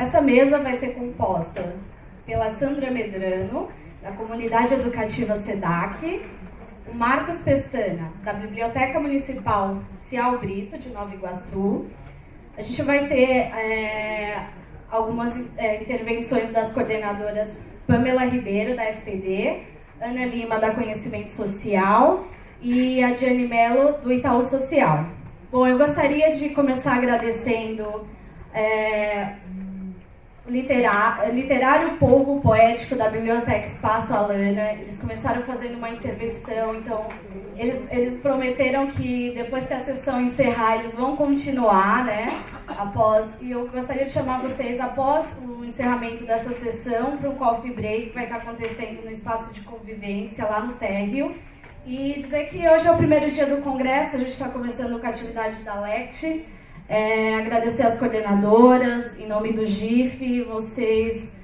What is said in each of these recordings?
Essa mesa vai ser composta pela Sandra Medrano, da Comunidade Educativa SEDAC, o Marcos Pestana, da Biblioteca Municipal Cial Brito, de Nova Iguaçu. A gente vai ter algumas intervenções das coordenadoras Pamela Ribeiro, da FTD, Ana Lima, da Conhecimento Social, e a Diane Mello, do Itaú Social. Bom, eu gostaria de começar agradecendo o Literário Povo Poético da Biblioteca Espaço Alana. Eles começaram fazendo uma intervenção, então eles prometeram que depois que a sessão encerrar, eles vão continuar, né? E eu gostaria de chamar vocês, após o encerramento dessa sessão, para um coffee break que vai estar acontecendo no espaço de convivência lá no térreo. E dizer que hoje é o primeiro dia do congresso, a gente está começando com a atividade da LECT. Agradecer às coordenadoras, em nome do GIF, vocês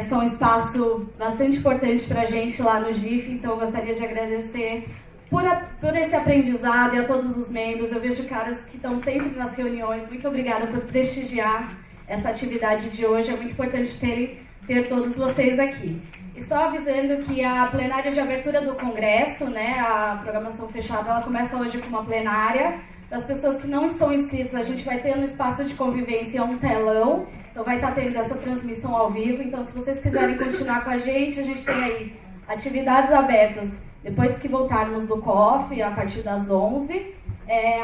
são um espaço bastante importante para a gente lá no GIF, então eu gostaria de agradecer por esse aprendizado e a todos os membros. Eu vejo caras que estão sempre nas reuniões. Muito obrigada por prestigiar essa atividade de hoje, é muito importante ter todos vocês aqui. E só avisando que a plenária de abertura do congresso, né, a programação fechada, ela começa hoje com uma plenária. Para as pessoas que não estão inscritas, a gente vai ter no espaço de convivência um telão, então vai estar tendo essa transmissão ao vivo. Então, se vocês quiserem continuar com a gente tem aí atividades abertas depois que voltarmos do COF, a partir das 11.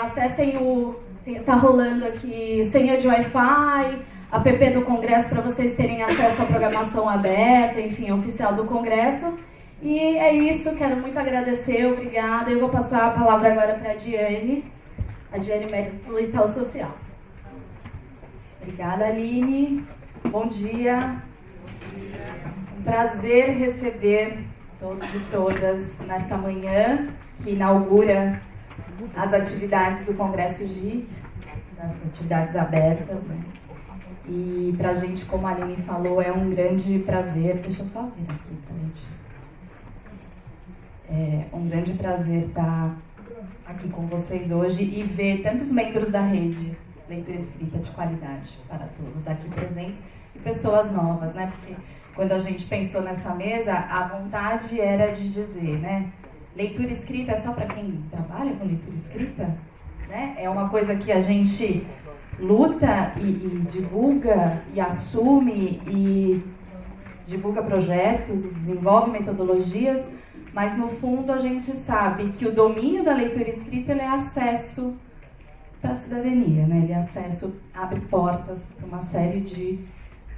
Acessem está rolando aqui senha de Wi-Fi, app do Congresso para vocês terem acesso à programação aberta, enfim, oficial do Congresso. E é isso, quero muito agradecer, obrigada. Eu vou passar a palavra agora para a Diane Mello, do Itaú Social. Obrigada, Aline. Bom dia. Um prazer receber todos e todas nesta manhã, que inaugura as atividades do Congresso GIF, as atividades abertas, né? E para a gente, como a Aline falou, é um grande prazer. Deixa eu só vir aqui, gente. É um grande prazer estar aqui com vocês hoje e ver tantos membros da rede Leitura Escrita de Qualidade para todos aqui presentes e pessoas novas, né? Porque quando a gente pensou nessa mesa, a vontade era de dizer, né? Leitura escrita é só para quem trabalha com leitura escrita, né? É uma coisa que a gente luta e divulga e assume e divulga projetos e desenvolve metodologias, mas no fundo a gente sabe que o domínio da leitura escrita ele é acesso para a cidadania, né? Ele é acesso, abre portas para uma série de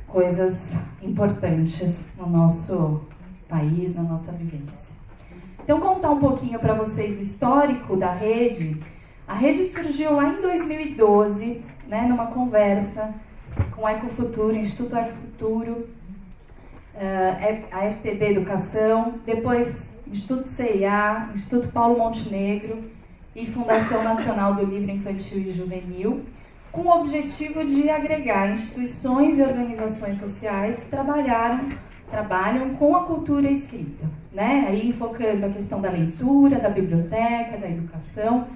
coisas importantes no nosso país, na nossa vivência. Então, contar um pouquinho para vocês do histórico da rede. A rede surgiu lá em 2012, né, numa conversa com o Ecofuturo, Instituto Ecofuturo, a FTD Educação, depois Instituto CIA, Instituto Paulo Montenegro e Fundação Nacional do Livro Infantil e Juvenil, com o objetivo de agregar instituições e organizações sociais que trabalham com a cultura escrita, né? Aí focando a questão da leitura, da biblioteca, da educação.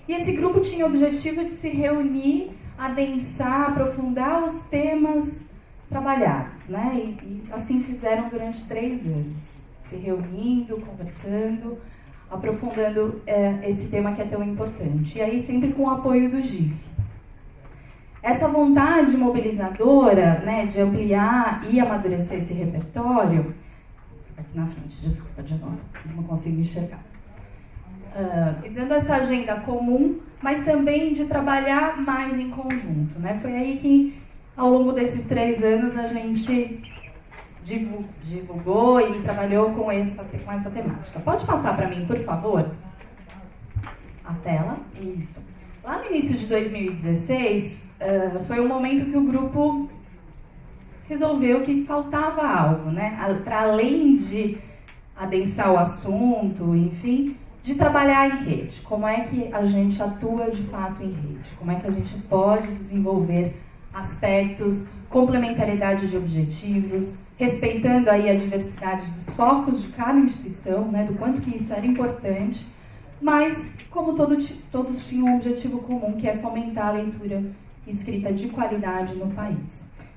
E esse grupo tinha o objetivo de se reunir, adensar, aprofundar os temas trabalhados, né? E assim fizeram durante 3 anos, se reunindo, conversando, aprofundando esse tema que é tão importante. E aí sempre com o apoio do GIF. Essa vontade mobilizadora, né, de ampliar e amadurecer esse repertório, fica aqui na frente, desculpa de novo, não consigo enxergar. Visando essa agenda comum, mas também de trabalhar mais em conjunto, né? Foi aí que, ao longo desses 3 anos, a gente divulgou e trabalhou com essa temática. Pode passar para mim, por favor? A tela? Isso. Lá no início de 2016, foi um momento que o grupo resolveu que faltava algo, né? Para além de adensar o assunto, enfim, de trabalhar em rede. Como é que a gente atua de fato em rede? Como é que a gente pode desenvolver aspectos, complementariedade de objetivos, respeitando aí a diversidade dos focos de cada instituição, né? Do quanto que isso era importante, mas como todos tinham um objetivo comum, que é fomentar a leitura escrita de qualidade no país.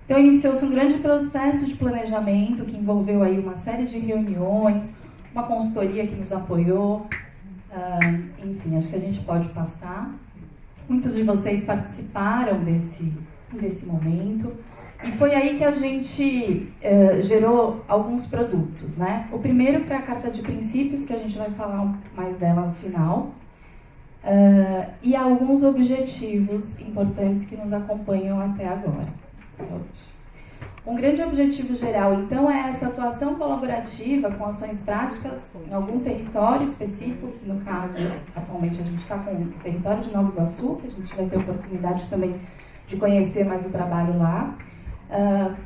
Então, iniciou-se um grande processo de planejamento que envolveu aí uma série de reuniões, uma consultoria que nos apoiou, enfim, acho que a gente pode passar. Muitos de vocês participaram desse momento. E foi aí que a gente gerou alguns produtos, né? O primeiro foi a carta de princípios, que a gente vai falar mais dela no final. E alguns objetivos importantes que nos acompanham até agora. Um grande objetivo geral, então, é essa atuação colaborativa com ações práticas em algum território específico, que no caso, atualmente a gente está com o território de Nova Iguaçu, que a gente vai ter oportunidade também de conhecer mais o trabalho lá,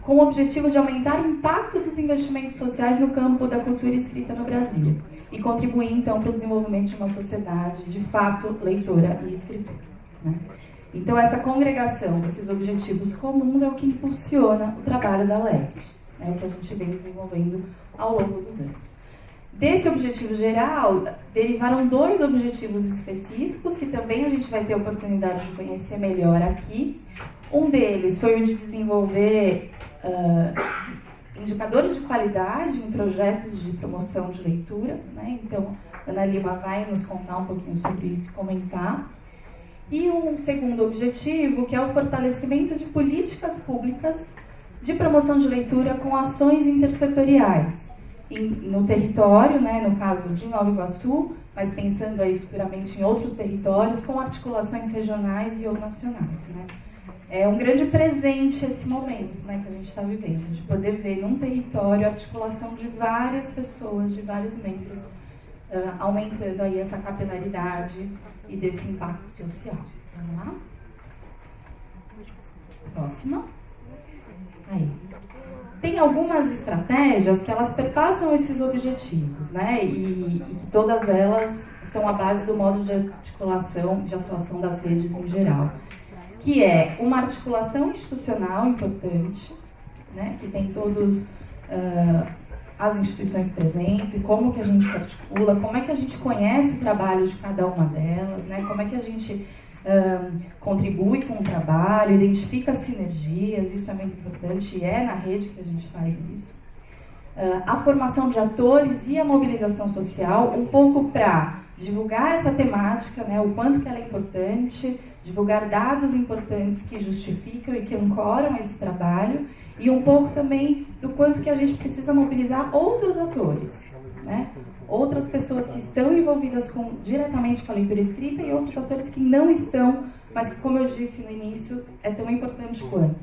com o objetivo de aumentar o impacto dos investimentos sociais no campo da cultura escrita no Brasil e contribuir, então, para o desenvolvimento de uma sociedade, de fato, leitora e escritora, né? Então, essa congregação desses objetivos comuns é o que impulsiona o trabalho da LECT, né, que a gente vem desenvolvendo ao longo dos anos. Desse objetivo geral, derivaram 2 objetivos específicos, que também a gente vai ter a oportunidade de conhecer melhor aqui. Um deles foi o de desenvolver indicadores de qualidade em projetos de promoção de leitura, né? Então, a Ana Lima vai nos contar um pouquinho sobre isso e comentar. E um segundo objetivo, que é o fortalecimento de políticas públicas de promoção de leitura com ações intersetoriais no território, né, no caso de Nova Iguaçu, mas pensando aí futuramente em outros territórios, com articulações regionais e ou nacionais, né. É um grande presente esse momento, né, que a gente está vivendo, de poder ver num território a articulação de várias pessoas, de vários membros, aumentando aí essa capilaridade e desse impacto social. Vamos lá? Próxima. Aí. Tem algumas estratégias que elas perpassam esses objetivos, né? E que todas elas são a base do modo de articulação, de atuação das redes em geral. Que é uma articulação institucional importante, né? Que tem todos as instituições presentes, e como que a gente se articula, como é que a gente conhece o trabalho de cada uma delas, né? Como é que a gente contribui com o trabalho, identifica sinergias, isso é muito importante, e é na rede que a gente faz isso. A formação de atores e a mobilização social, um pouco para divulgar essa temática, né? O quanto que ela é importante, divulgar dados importantes que justificam e que ancoram esse trabalho, e um pouco também do quanto que a gente precisa mobilizar outros atores, né? Outras pessoas que estão envolvidas diretamente com a leitura escrita e outros atores que não estão, mas que, como eu disse no início, é tão importante quanto.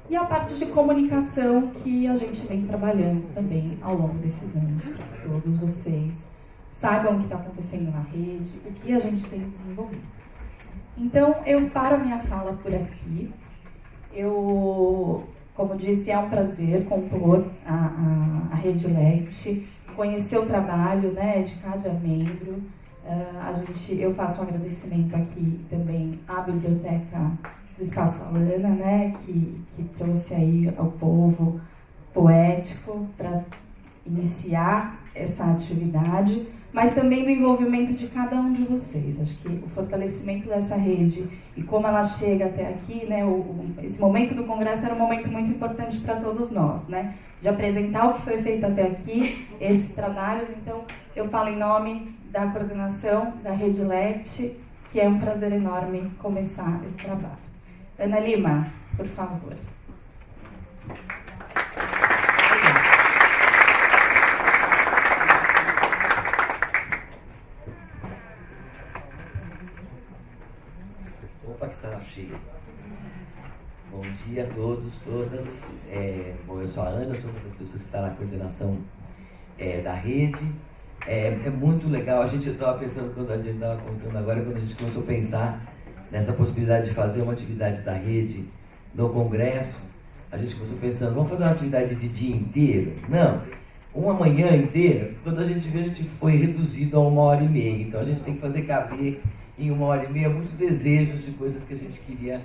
E a parte de comunicação que a gente vem trabalhando também ao longo desses anos, para que todos vocês saibam o que está acontecendo na rede, o que a gente tem desenvolvido. Então, eu paro a minha fala por aqui. Como disse, é um prazer compor a Rede LECT, conhecer o trabalho, né, de cada membro. Eu faço um agradecimento aqui também à Biblioteca do Espaço Alana, né, que trouxe aí ao povo poético para iniciar essa atividade, mas também do envolvimento de cada um de vocês. Acho que o fortalecimento dessa rede e como ela chega até aqui, né, esse momento do Congresso era um momento muito importante para todos nós, né, de apresentar o que foi feito até aqui, esses trabalhos. Então, eu falo em nome da coordenação da Rede LECT, que é um prazer enorme começar esse trabalho. Ana Lima, por favor. Opa, que sala cheia. Bom dia a todos, todas. Bom, eu sou a Ana, sou uma das pessoas que está na coordenação da rede. É muito legal, a gente estava pensando, quando a gente estava contando agora, quando a gente começou a pensar nessa possibilidade de fazer uma atividade da rede no Congresso, a gente começou pensando, vamos fazer uma atividade de dia inteiro? Não, uma manhã inteira. Quando a gente viu, a gente foi reduzido a 1h30, então a gente tem que fazer caber em 1h30 muitos desejos de coisas que a gente queria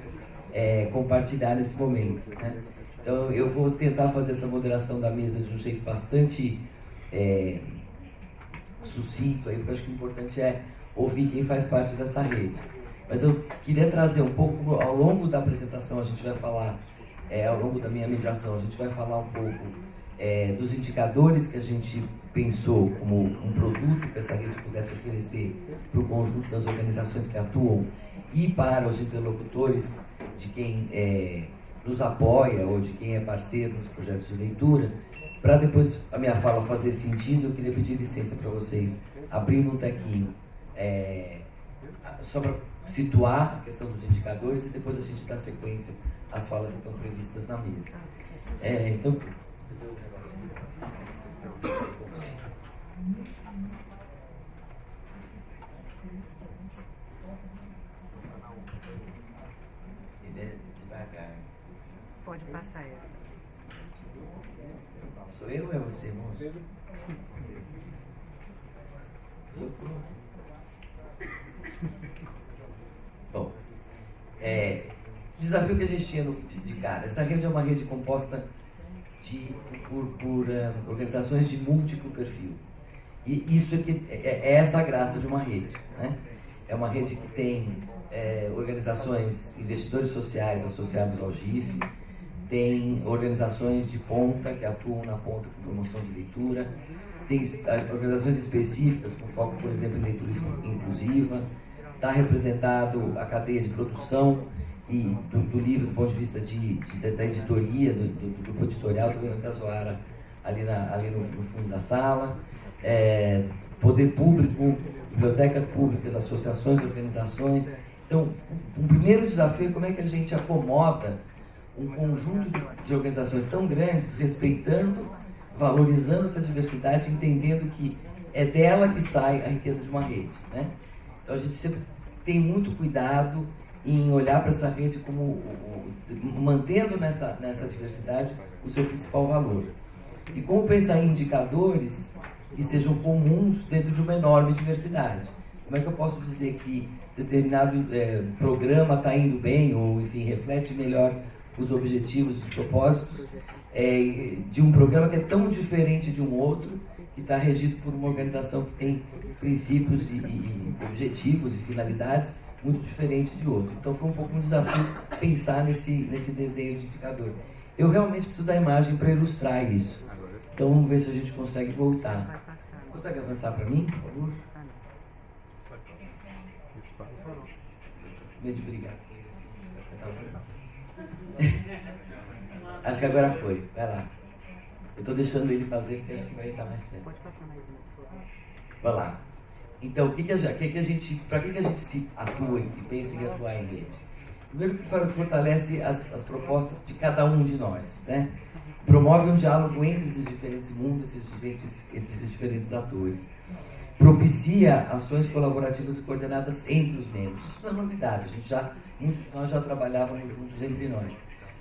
compartilhar nesse momento, né? Então eu vou tentar fazer essa moderação da mesa de um jeito bastante sucinto, aí, porque eu acho que o importante é ouvir quem faz parte dessa rede. Mas eu queria trazer um pouco, ao longo da apresentação a gente vai falar ao longo da minha mediação, a gente vai falar um pouco dos indicadores que a gente pensou como um produto que essa rede pudesse oferecer para o conjunto das organizações que atuam e para os interlocutores de quem nos apoia ou de quem é parceiro nos projetos de leitura. Para depois a minha fala fazer sentido, eu queria pedir licença para vocês, abrindo um tequinho, só para situar a questão dos indicadores e depois a gente dá sequência às falas que estão previstas na mesa. Então, devagar. Pode passar ela. Sou eu ou é você, moço? Socorro. Bom, o desafio que a gente tinha de cara, essa rede é uma rede composta por organizações de múltiplo perfil. E isso é essa a graça de uma rede, né? É uma rede que tem organizações, investidores sociais associados ao GIF, tem organizações de ponta que atuam na ponta com promoção de leitura, tem organizações específicas com foco, por exemplo, em leitura inclusiva, está representado a cadeia de produção e do livro do ponto de vista da editoria, do grupo editorial, estou vendo a Casoara ali no fundo da sala, poder público, bibliotecas públicas, associações, organizações. Então, o primeiro desafio é como é que a gente acomoda um conjunto de organizações tão grandes, respeitando, valorizando essa diversidade, entendendo que é dela que sai a riqueza de uma rede, né? Então a gente sempre tem muito cuidado em olhar para essa rede como mantendo nessa diversidade o seu principal valor. E como pensar em indicadores que sejam comuns dentro de uma enorme diversidade. Como é que eu posso dizer que determinado programa está indo bem, ou enfim, reflete melhor os objetivos, os propósitos de um programa que é tão diferente de um outro, que está regido por uma organização que tem princípios e objetivos e finalidades muito diferentes de outro. Então foi um pouco um desafio pensar nesse desenho de indicador. Eu realmente preciso da imagem para ilustrar isso. Então vamos ver se a gente consegue voltar. Consegue avançar para mim, por favor? Meio de brigar. Acho que agora foi. Vai lá. Eu estou deixando ele fazer porque acho que vai estar mais certo. Pode passar mais uma. Vai lá. Então, para que a gente se atua e pensa em atuar em rede? Primeiro que fortalece as propostas de cada um de nós, né? Promove um diálogo entre esses diferentes mundos, entre esses diferentes atores. Propicia ações colaborativas e coordenadas entre os membros. Isso não é novidade, muitos de nós já trabalhávamos juntos entre nós.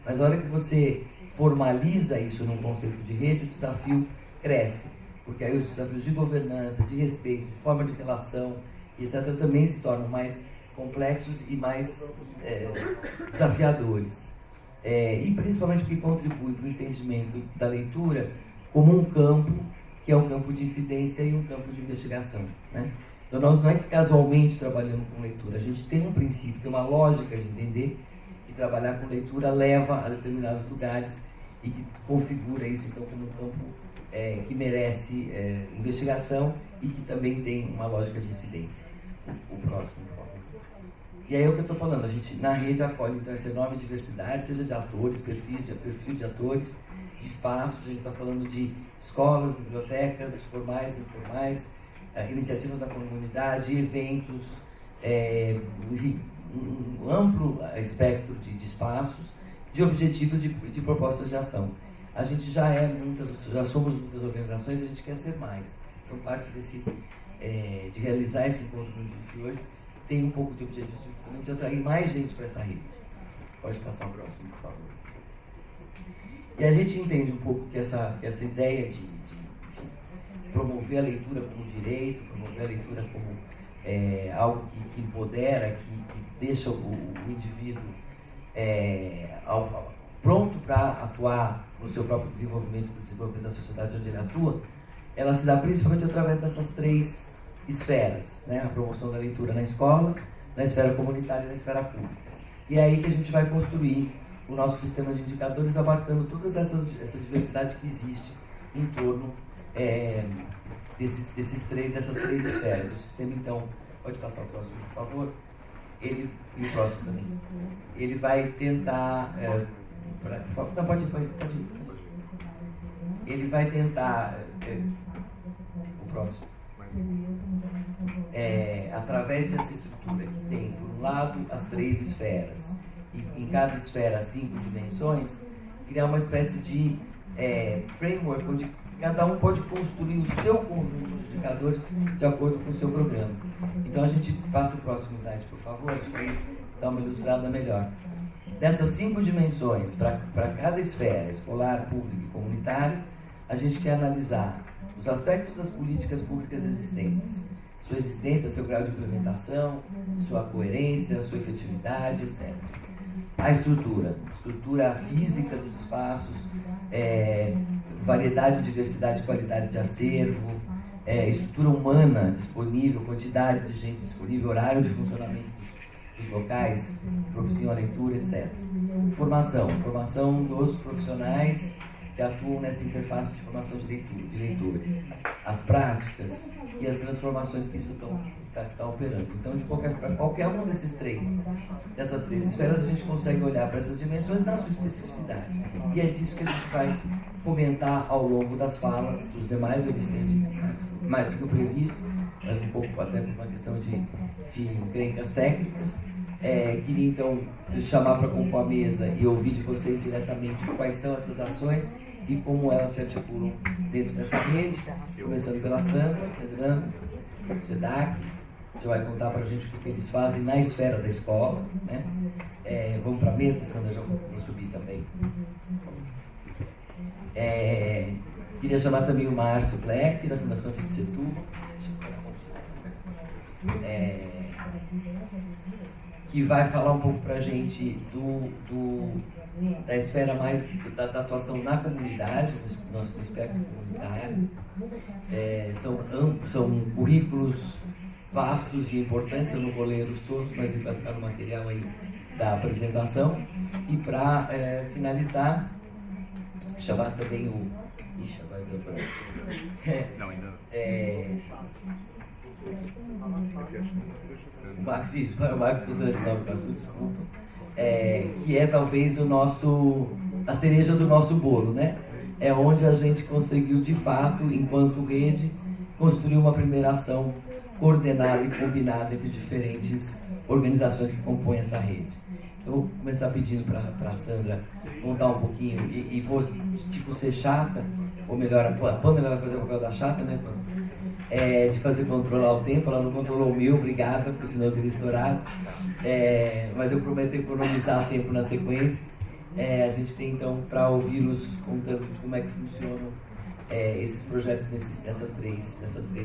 Mas na hora que você formaliza isso num conceito de rede, o desafio cresce. Porque aí os desafios de governança, de respeito, de forma de relação, etc., também se tornam mais complexos e mais desafiadores. E principalmente porque contribui para o entendimento da leitura como um campo, que é um campo de incidência e um campo de investigação, né? Então nós não é que casualmente trabalhamos com leitura, a gente tem um princípio, tem uma lógica de entender que trabalhar com leitura leva a determinados lugares e que configura isso então como um campo que merece investigação e que também tem uma lógica de incidência. O próximo, por favor. E aí é o que eu estou falando, a gente na rede acolhe então essa enorme diversidade, seja de atores, perfil de atores, de espaços, a gente está falando de escolas, bibliotecas, formais e informais, iniciativas da comunidade, eventos, um amplo espectro de espaços, de objetivos, de propostas de ação. A gente já somos muitas organizações e a gente quer ser mais. Então parte de realizar esse encontro no GIF hoje tem um pouco de objetivo de atrair mais gente para essa rede. Pode passar o próximo, por favor. E a gente entende um pouco que essa ideia de promover a leitura como direito, promover a leitura como algo que empodera, que deixa o indivíduo pronto para atuar no seu próprio desenvolvimento, no desenvolvimento da sociedade onde ele atua, ela se dá principalmente através dessas três esferas, né? A promoção da leitura na escola, na esfera comunitária e na esfera pública. E é aí que a gente vai construir o nosso sistema de indicadores, abarcando todas essa diversidade que existe em torno dessas três esferas. O sistema, então, pode passar o próximo, por favor, e o próximo também. Ele vai tentar... não, pode ir. Ele vai tentar... o próximo. Através dessa estrutura que tem, por um lado, as três esferas, e em cada esfera 5 dimensões, criar uma espécie de framework onde cada um pode construir o seu conjunto de indicadores de acordo com o seu programa. Então a gente passa o próximo slide, por favor, acho que aí dá uma ilustrada melhor. Dessas 5 dimensões, para cada esfera, escolar, pública e comunitária, a gente quer analisar os aspectos das políticas públicas existentes, sua existência, seu grau de implementação, sua coerência, sua efetividade, etc. A estrutura física dos espaços, variedade, diversidade, qualidade de acervo, estrutura humana disponível, quantidade de gente disponível, horário de funcionamento dos locais que propiciam a leitura, etc. Formação dos profissionais que atuam nessa interface de formação de leitores, as práticas e as transformações que isso está operando. Então, para qualquer um dessas três esferas, a gente consegue olhar para essas dimensões na sua especificidade. E é disso que a gente vai comentar ao longo das falas dos demais. Eu me estendi mais do que o previsto, mas um pouco até por uma questão de encrencas técnicas. Queria então chamar para compor a mesa e ouvir de vocês diretamente quais são essas ações e como elas se articulam dentro dessa rede, começando pela Sandra, entrando, o SEDAC, já vai contar para a gente o que eles fazem na esfera da escola, né? Vamos para a mesa, Sandra, já vou subir também. Queria chamar também o Márcio Kleck, da Fundação Fitsetu, que vai falar um pouco para a gente da esfera mais da atuação na comunidade, no nosso aspecto comunitário. São currículos vastos e importantes, eu não vou ler-los todos, mas ele vai ficar no material aí da apresentação. E para finalizar, chamar também o... Ixi, agora deu para... Não, ainda não. O Marcos precisa de nome, peço desculpa. Que é talvez a cereja do nosso bolo, né? É onde a gente conseguiu, de fato, enquanto rede, construir uma primeira ação coordenada e combinada entre diferentes organizações que compõem essa rede. Eu vou começar pedindo para a Sandra contar um pouquinho e vou ser chata, ou melhor, a Pamela vai fazer o papel da chata, né, Pamela? De fazer controlar o tempo, ela não controlou o meu, obrigada, porque senão eu teria estourado. Mas eu prometo economizar tempo na sequência. A gente tem então para ouvi-los contando de como é que funcionam esses projetos nessas três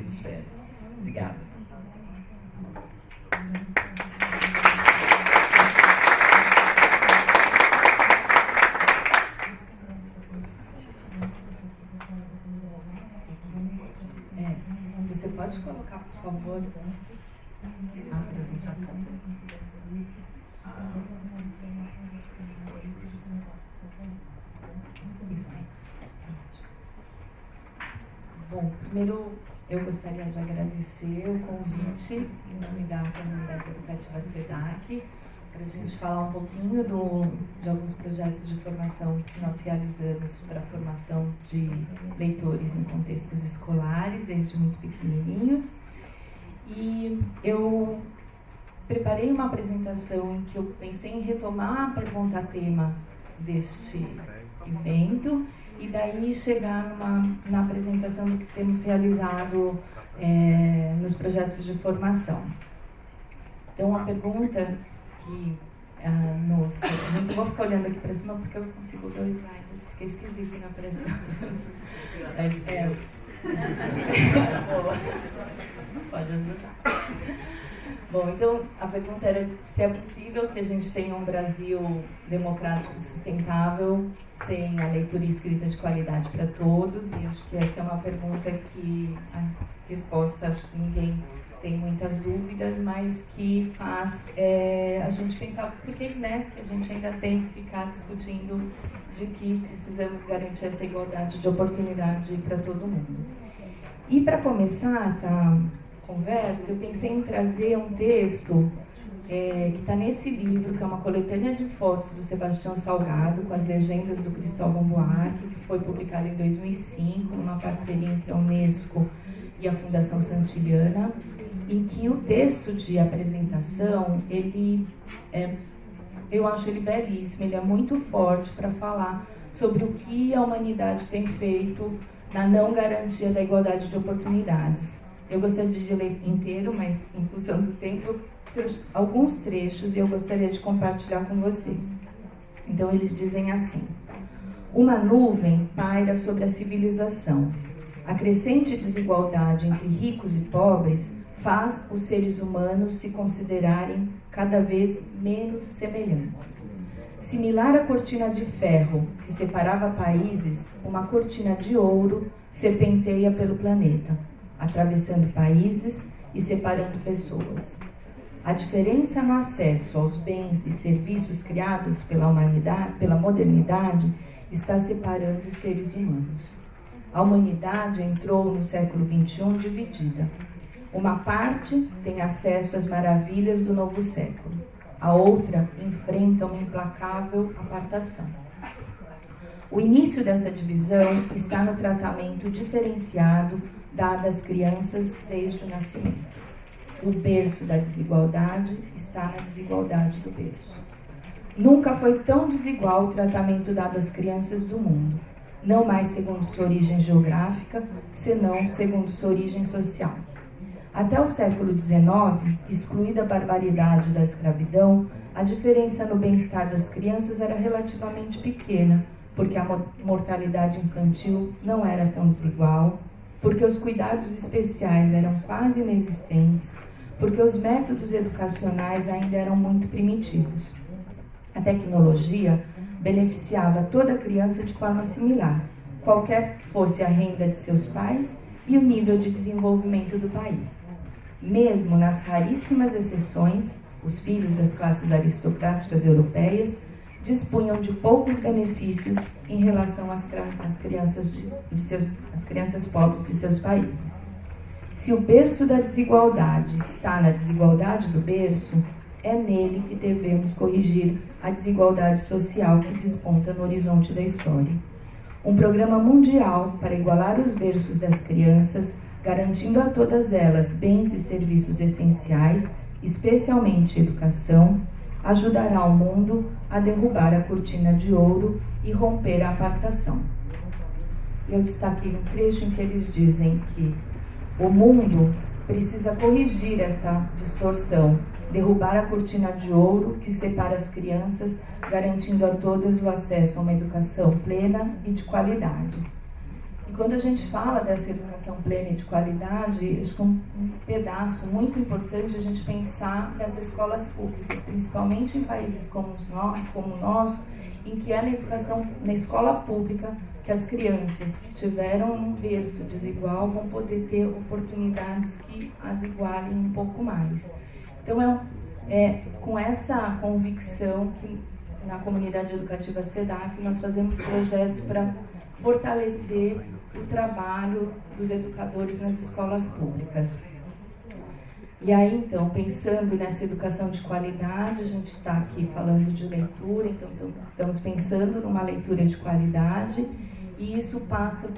esferas. Obrigado. Você pode colocar, por favor, a apresentação. Bom, primeiro eu gostaria de agradecer o convite em nome da comunidade educativa SEDAC para a gente falar um pouquinho de alguns projetos de formação que nós realizamos para a formação de leitores em contextos escolares, desde muito pequenininhos. E eu preparei uma apresentação em que eu pensei em retomar a pergunta-tema deste evento e daí chegar na apresentação do que temos realizado nos projetos de formação. Então, a pergunta que eu vou ficar olhando aqui para cima porque eu consigo ver o slide, fica esquisito na apresentação. Pode ajudar. Bom, então a pergunta era se é possível que a gente tenha um Brasil democrático e sustentável sem a leitura e escrita de qualidade para todos, e acho que essa é uma pergunta que a resposta acho que ninguém tem muitas dúvidas, mas que faz a gente pensar por que, né, que a gente ainda tem que ficar discutindo de que precisamos garantir essa igualdade de oportunidade para todo mundo. E para começar essa conversa, eu pensei em trazer um texto que está nesse livro, que é uma coletânea de fotos do Sebastião Salgado, com as legendas do Cristóvão Buarque, que foi publicado em 2005, numa parceria entre a Unesco e a Fundação Santillana, em que o texto de apresentação, eu acho ele belíssimo, ele é muito forte para falar sobre o que a humanidade tem feito na não garantia da igualdade de oportunidades. Eu gostaria de ler inteiro, mas em função do tempo, eu trouxe alguns trechos e eu gostaria de compartilhar com vocês. Então, eles dizem assim: uma nuvem paira sobre a civilização. A crescente desigualdade entre ricos e pobres faz os seres humanos se considerarem cada vez menos semelhantes. Similar à cortina de ferro que separava países, uma cortina de ouro serpenteia pelo planeta, atravessando países e separando pessoas. A diferença no acesso aos bens e serviços criados pela modernidade, está separando os seres humanos. A humanidade entrou no século XXI dividida. Uma parte tem acesso às maravilhas do novo século. A outra enfrenta uma implacável apartação. O início dessa divisão está no tratamento diferenciado dado às crianças desde o nascimento. O berço da desigualdade está na desigualdade do berço. Nunca foi tão desigual o tratamento dado às crianças do mundo, não mais segundo sua origem geográfica, senão segundo sua origem social. Até o século XIX, excluída a barbaridade da escravidão, a diferença no bem-estar das crianças era relativamente pequena, porque a mortalidade infantil não era tão desigual, porque os cuidados especiais eram quase inexistentes, porque os métodos educacionais ainda eram muito primitivos. A tecnologia beneficiava toda criança de forma similar, qualquer que fosse a renda de seus pais e o nível de desenvolvimento do país. Mesmo nas raríssimas exceções, os filhos das classes aristocráticas europeias dispunham de poucos benefícios em relação às crianças pobres de seus países. Se o berço da desigualdade está na desigualdade do berço, é nele que devemos corrigir a desigualdade social que desponta no horizonte da história. Um programa mundial para igualar os berços das crianças, garantindo a todas elas bens e serviços essenciais, especialmente educação, ajudará o mundo a derrubar a cortina de ouro e romper a apartação. Eu destaquei um trecho em que eles dizem que o mundo precisa corrigir essa distorção, derrubar a cortina de ouro que separa as crianças, garantindo a todas o acesso a uma educação plena e de qualidade. E quando a gente fala dessa educação plena e de qualidade, acho que um pedaço muito importante a gente pensar nas escolas públicas, principalmente em países como o nosso, em que é na escola pública que as crianças que tiveram um berço desigual vão poder ter oportunidades que as igualem um pouco mais. Então é com essa convicção que na comunidade educativa SEDAC nós fazemos projetos para fortalecer o trabalho dos educadores nas escolas públicas. E aí, então, pensando nessa educação de qualidade, a gente está aqui falando de leitura, então estamos pensando numa leitura de qualidade, e isso passa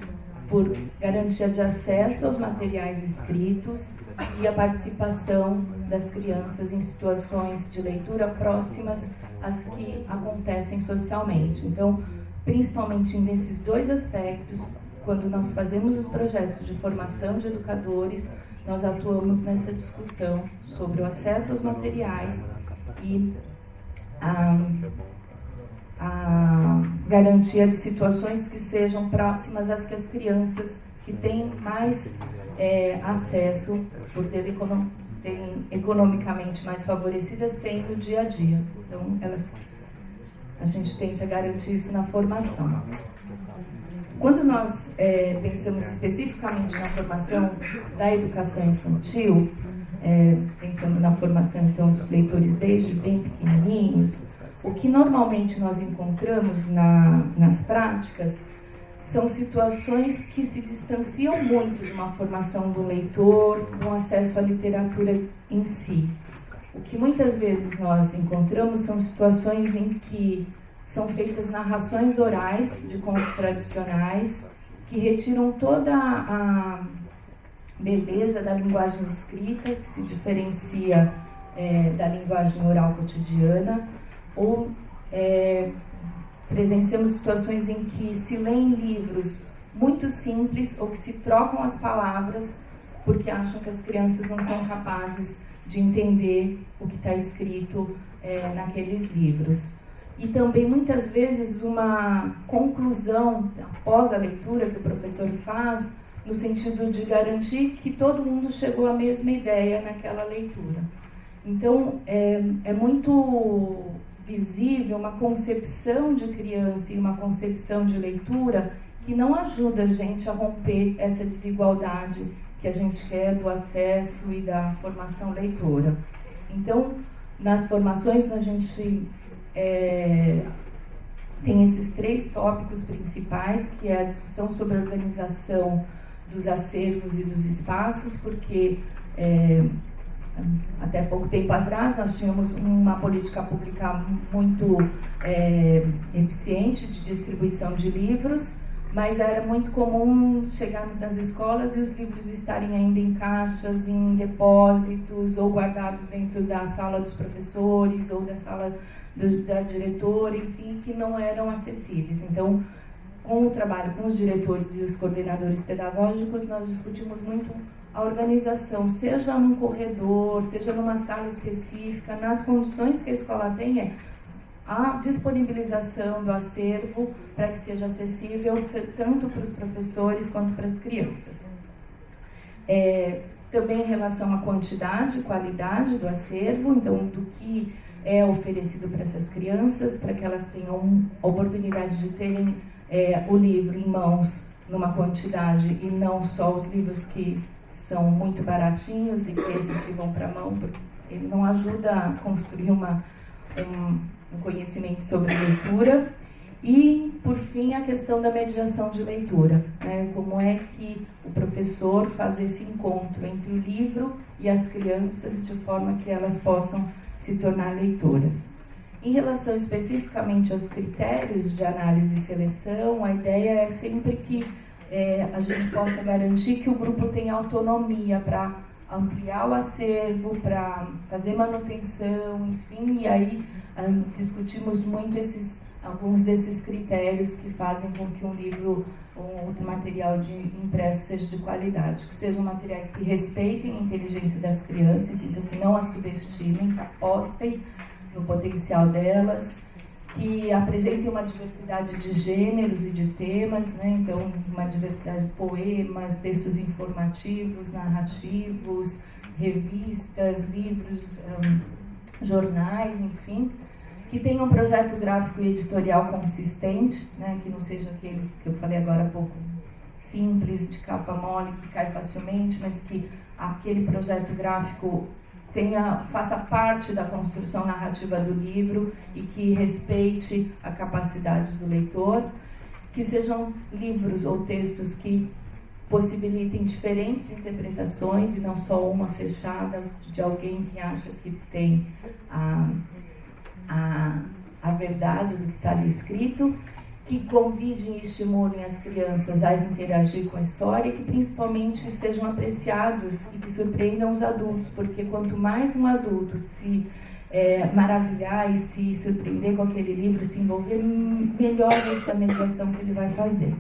por garantia de acesso aos materiais escritos e a participação das crianças em situações de leitura próximas às que acontecem socialmente. Então, principalmente nesses dois aspectos, quando nós fazemos os projetos de formação de educadores, nós atuamos nessa discussão sobre o acesso aos materiais e a garantia de situações que sejam próximas às que as crianças que têm mais acesso, por terem economicamente mais favorecidas, têm no dia a dia. Então, a gente tenta garantir isso na formação. Quando nós pensamos especificamente na formação da educação infantil, pensando na formação então dos leitores desde bem pequenininhos, o que normalmente nós encontramos nas práticas são situações que se distanciam muito de uma formação do leitor, do acesso à literatura em si. O que muitas vezes nós encontramos são situações em que são feitas narrações orais de contos tradicionais que retiram toda a beleza da linguagem escrita, que se diferencia da linguagem oral cotidiana, ou presenciamos situações em que se leem livros muito simples ou que se trocam as palavras porque acham que as crianças não são capazes de entender o que está escrito naqueles livros. E também, muitas vezes, uma conclusão após a leitura que o professor faz, no sentido de garantir que todo mundo chegou à mesma ideia naquela leitura. Então, é muito visível uma concepção de criança e uma concepção de leitura que não ajuda a gente a romper essa desigualdade que a gente quer do acesso e da formação leitora. Então, nas formações, a gente tem esses 3 tópicos principais, que é a discussão sobre a organização dos acervos e dos espaços, porque até pouco tempo atrás nós tínhamos uma política pública muito eficiente de distribuição de livros, mas era muito comum chegarmos nas escolas e os livros estarem ainda em caixas, em depósitos, ou guardados dentro da sala dos professores, ou da sala da diretora, enfim, que não eram acessíveis. Então, com o trabalho com os diretores e os coordenadores pedagógicos, nós discutimos muito a organização, seja num corredor, seja numa sala específica, nas condições que a escola tenha, a disponibilização do acervo para que seja acessível tanto para os professores quanto para as crianças. Também em relação à quantidade e qualidade do acervo, então do que é oferecido para essas crianças, para que elas tenham a oportunidade de terem o livro em mãos numa quantidade e não só os livros que são muito baratinhos e que esses que vão para a mão, porque ele não ajuda a construir um conhecimento sobre leitura. E, por fim, a questão da mediação de leitura, né? Como é que o professor faz esse encontro entre o livro e as crianças de forma que elas possam se tornar leitoras. Em relação especificamente aos critérios de análise e seleção, a ideia é sempre que a gente possa garantir que o grupo tenha autonomia para ampliar o acervo, para fazer manutenção, enfim, e aí discutimos muito alguns desses critérios que fazem com que um livro ou outro material impresso seja de qualidade, que sejam materiais que respeitem a inteligência das crianças, então que não as subestimem, que apostem no potencial delas, que apresentem uma diversidade de gêneros e de temas, né? Então uma diversidade de poemas, textos informativos, narrativos, revistas, livros, jornais, enfim, que tenha um projeto gráfico e editorial consistente, né, que não seja aqueles que eu falei agora há pouco, simples, de capa mole, que cai facilmente, mas que aquele projeto gráfico faça parte da construção narrativa do livro e que respeite a capacidade do leitor, que sejam livros ou textos que possibilitem diferentes interpretações e não só uma fechada de alguém que acha que tem a verdade do que está ali escrito, que convidem e estimulem as crianças a interagir com a história e que principalmente sejam apreciados e que surpreendam os adultos, porque quanto mais um adulto se maravilhar e se surpreender com aquele livro, se envolver, melhor essa mediação que ele vai fazer.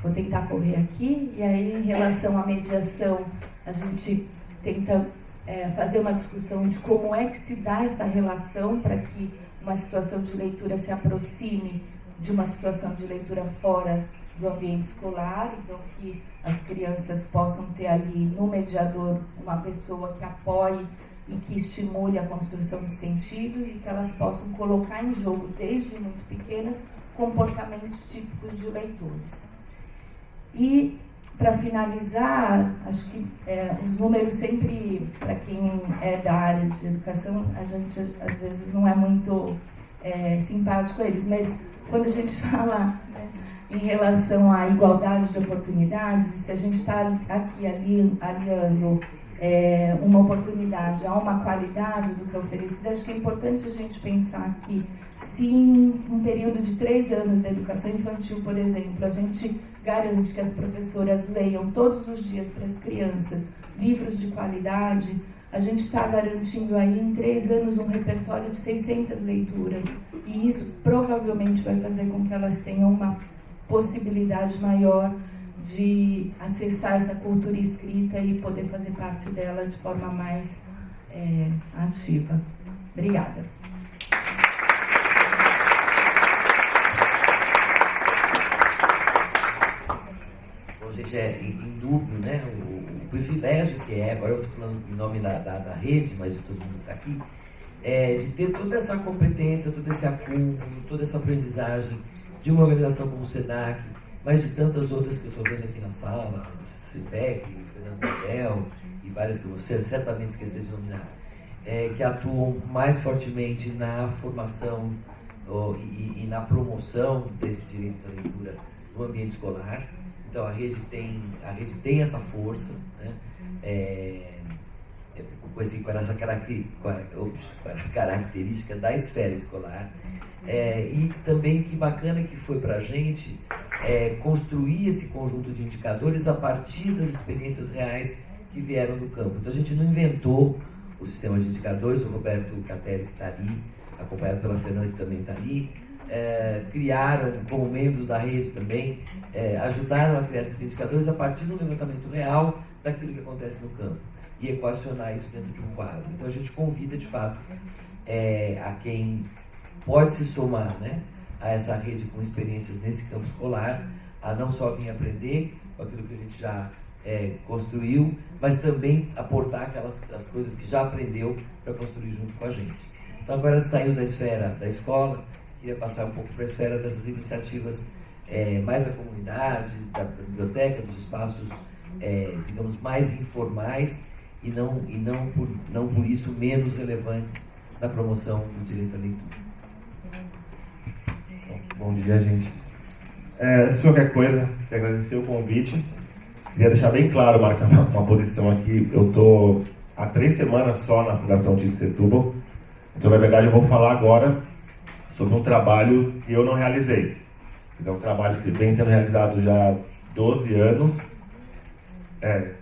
Vou tentar correr aqui, e aí em relação à mediação, a gente tenta fazer uma discussão de como é que se dá essa relação para que uma situação de leitura se aproxime de uma situação de leitura fora do ambiente escolar, então que as crianças possam ter ali no mediador uma pessoa que apoie e que estimule a construção de sentidos e que elas possam colocar em jogo desde muito pequenas comportamentos típicos de leitores. E para finalizar, acho que os números sempre, para quem é da área de educação, a gente às vezes não é muito simpático a eles, mas quando a gente fala em relação à igualdade de oportunidades, se a gente está aqui aliando uma oportunidade a uma qualidade do que é oferecido, acho que é importante a gente pensar que se em um período de 3 anos da educação infantil, por exemplo, a gente garante que as professoras leiam todos os dias para as crianças livros de qualidade, a gente está garantindo aí em 3 anos um repertório de 600 leituras. E isso provavelmente vai fazer com que elas tenham uma possibilidade maior de acessar essa cultura escrita e poder fazer parte dela de forma mais ativa. Obrigada. Bom, gente, é indúbio, né, o privilégio que agora eu estou falando em nome da rede, mas de todo mundo que está aqui, de ter toda essa competência, todo esse acúmulo, toda essa aprendizagem de uma organização como o SENAC, mas de tantas outras que eu estou vendo aqui na sala, CIPEC, Fernando Gabriel e várias que você certamente esqueceu de nominar, que atuam mais fortemente na formação e na promoção desse direito da leitura no ambiente escolar. Então a rede tem essa força, né? Com essa característica da esfera escolar. E também que bacana que foi para a gente construir esse conjunto de indicadores a partir das experiências reais que vieram do campo. Então a gente não inventou o sistema de indicadores, o Roberto Catelli que está ali, acompanhado pela Fernanda que também está ali, criaram como membros da rede também, ajudaram a criar esses indicadores a partir do levantamento real daquilo que acontece no campo e equacionar isso dentro de um quadro. Então a gente convida de fato a quem pode se somar, né, a essa rede com experiências nesse campo escolar, a não só vir aprender com aquilo que a gente já construiu, mas também aportar as coisas que já aprendeu para construir junto com a gente. Então agora saiu da esfera da escola, queria passar um pouco para a esfera dessas iniciativas mais da comunidade, da biblioteca, dos espaços, digamos, mais informais e não por isso menos relevantes na promoção do direito à leitura. Bom dia, gente. Antes de qualquer coisa, quero agradecer o convite. Queria deixar bem claro, marcar uma posição aqui. Eu estou há 3 semanas só na Fundação Tito Setúbal. Então, na verdade, eu vou falar agora sobre um trabalho que eu não realizei. É um trabalho que vem sendo realizado já há 12 anos. É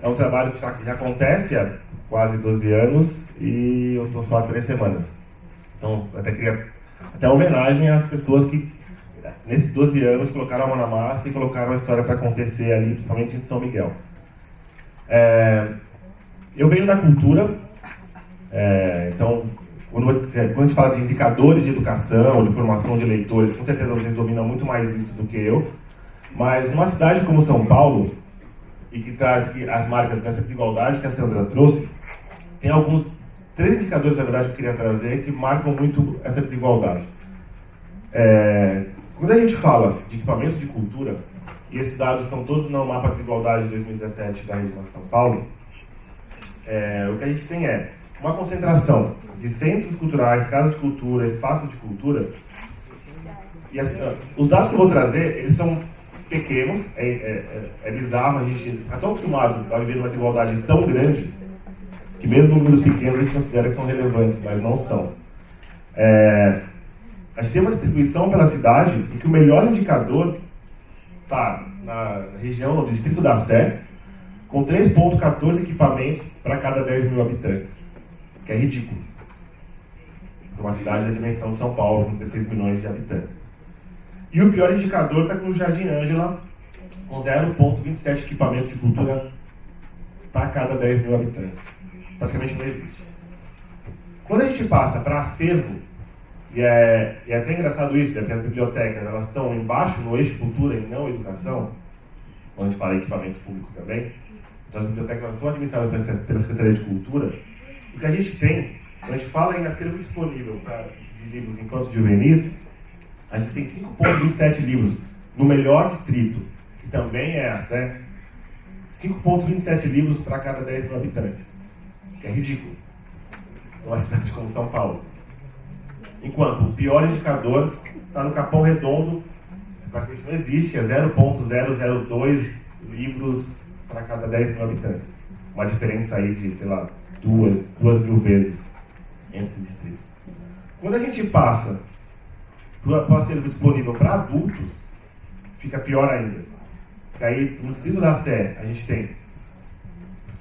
um trabalho que já acontece há quase 12 anos e eu estou só há 3 semanas. Então, até queria uma homenagem às pessoas que, nesses 12 anos, colocaram a mão na massa e colocaram a história para acontecer ali, principalmente em São Miguel. Eu venho da cultura, então, quando a gente fala de indicadores de educação, de formação de leitores, com certeza vocês dominam muito mais isso do que eu, mas numa cidade como São Paulo, e que traz as marcas dessa desigualdade que a Sandra trouxe, tem 3 indicadores, na verdade, que eu queria trazer que marcam muito essa desigualdade. Quando a gente fala de equipamentos de cultura, e esses dados estão todos no mapa de desigualdade de 2017 da Rede São Paulo, o que a gente tem uma concentração de centros culturais, casas de cultura, espaços de cultura. E assim, os dados que eu vou trazer, eles são pequenos, é bizarro, a gente está tão acostumado a viver numa desigualdade tão grande, que mesmo números pequenos a gente considera que são relevantes, mas não são. A gente tem uma distribuição pela cidade em que o melhor indicador está na região, no distrito da Sé, com 3,14 equipamentos para cada 10 mil habitantes, que é ridículo. Para uma cidade da dimensão de São Paulo, com 16 milhões de habitantes. E o pior indicador está com o Jardim Ângela, com 0,27 equipamentos de cultura para cada 10 mil habitantes. Praticamente não existe. Quando a gente passa para acervo, e é até engraçado isso, porque as bibliotecas elas estão embaixo no eixo cultura e não educação, quando a gente fala em equipamento público também, então as bibliotecas elas são administradas pela Secretaria de Cultura. O que a gente tem, quando a gente fala em acervo disponível de livros infantos juvenis, a gente tem 5,27 livros no melhor distrito, que também é a Sé, 5,27 livros para cada 10 mil habitantes, que é ridículo, numa cidade como São Paulo. Enquanto o pior indicador está no Capão Redondo, que praticamente não existe, é 0,002 livros para cada 10 mil habitantes. Uma diferença aí de, sei lá, 2.000 vezes entre esses distritos. Quando a gente passa para o acervo disponível para adultos, fica pior ainda. Porque aí, no distrito da Sé, a gente tem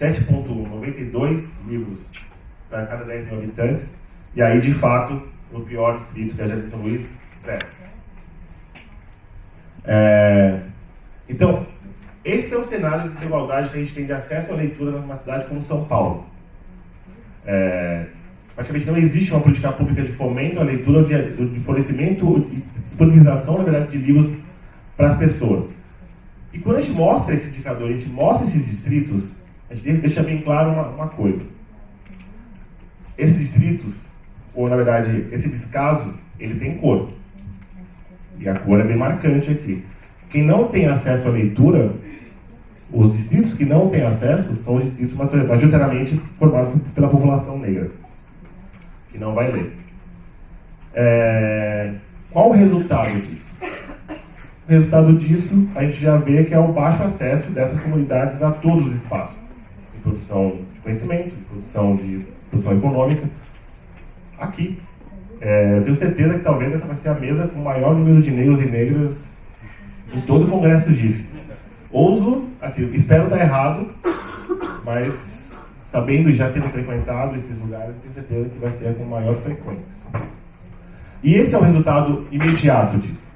7,92 livros para cada 10 mil habitantes, e aí, de fato, no pior distrito, que é Jardim São Luís, 0. Então, esse é o cenário de desigualdade que a gente tem de acesso à leitura numa cidade como São Paulo. Praticamente não existe uma política pública de fomento à leitura, de fornecimento e disponibilização, na verdade, de livros para as pessoas. E quando a gente mostra esse indicador, a gente mostra esses distritos, a gente deixa bem claro uma coisa. Esses distritos, ou na verdade, esse descaso, ele tem cor. E a cor é bem marcante aqui. Quem não tem acesso à leitura, os distritos que não têm acesso são os distritos majoritariamente formados pela população negra, que não vai ler. Qual o resultado disso? O resultado disso, a gente já vê que é o baixo acesso dessas comunidades a todos os espaços de produção de conhecimento, de produção econômica, aqui. Eu tenho certeza que talvez essa vai ser a mesa com o maior número de negros e negras em todo o Congresso GIF. Ouso, assim, espero estar errado, mas sabendo e já tendo frequentado esses lugares, tenho certeza que vai ser com maior frequência. E esse é o resultado imediato disso.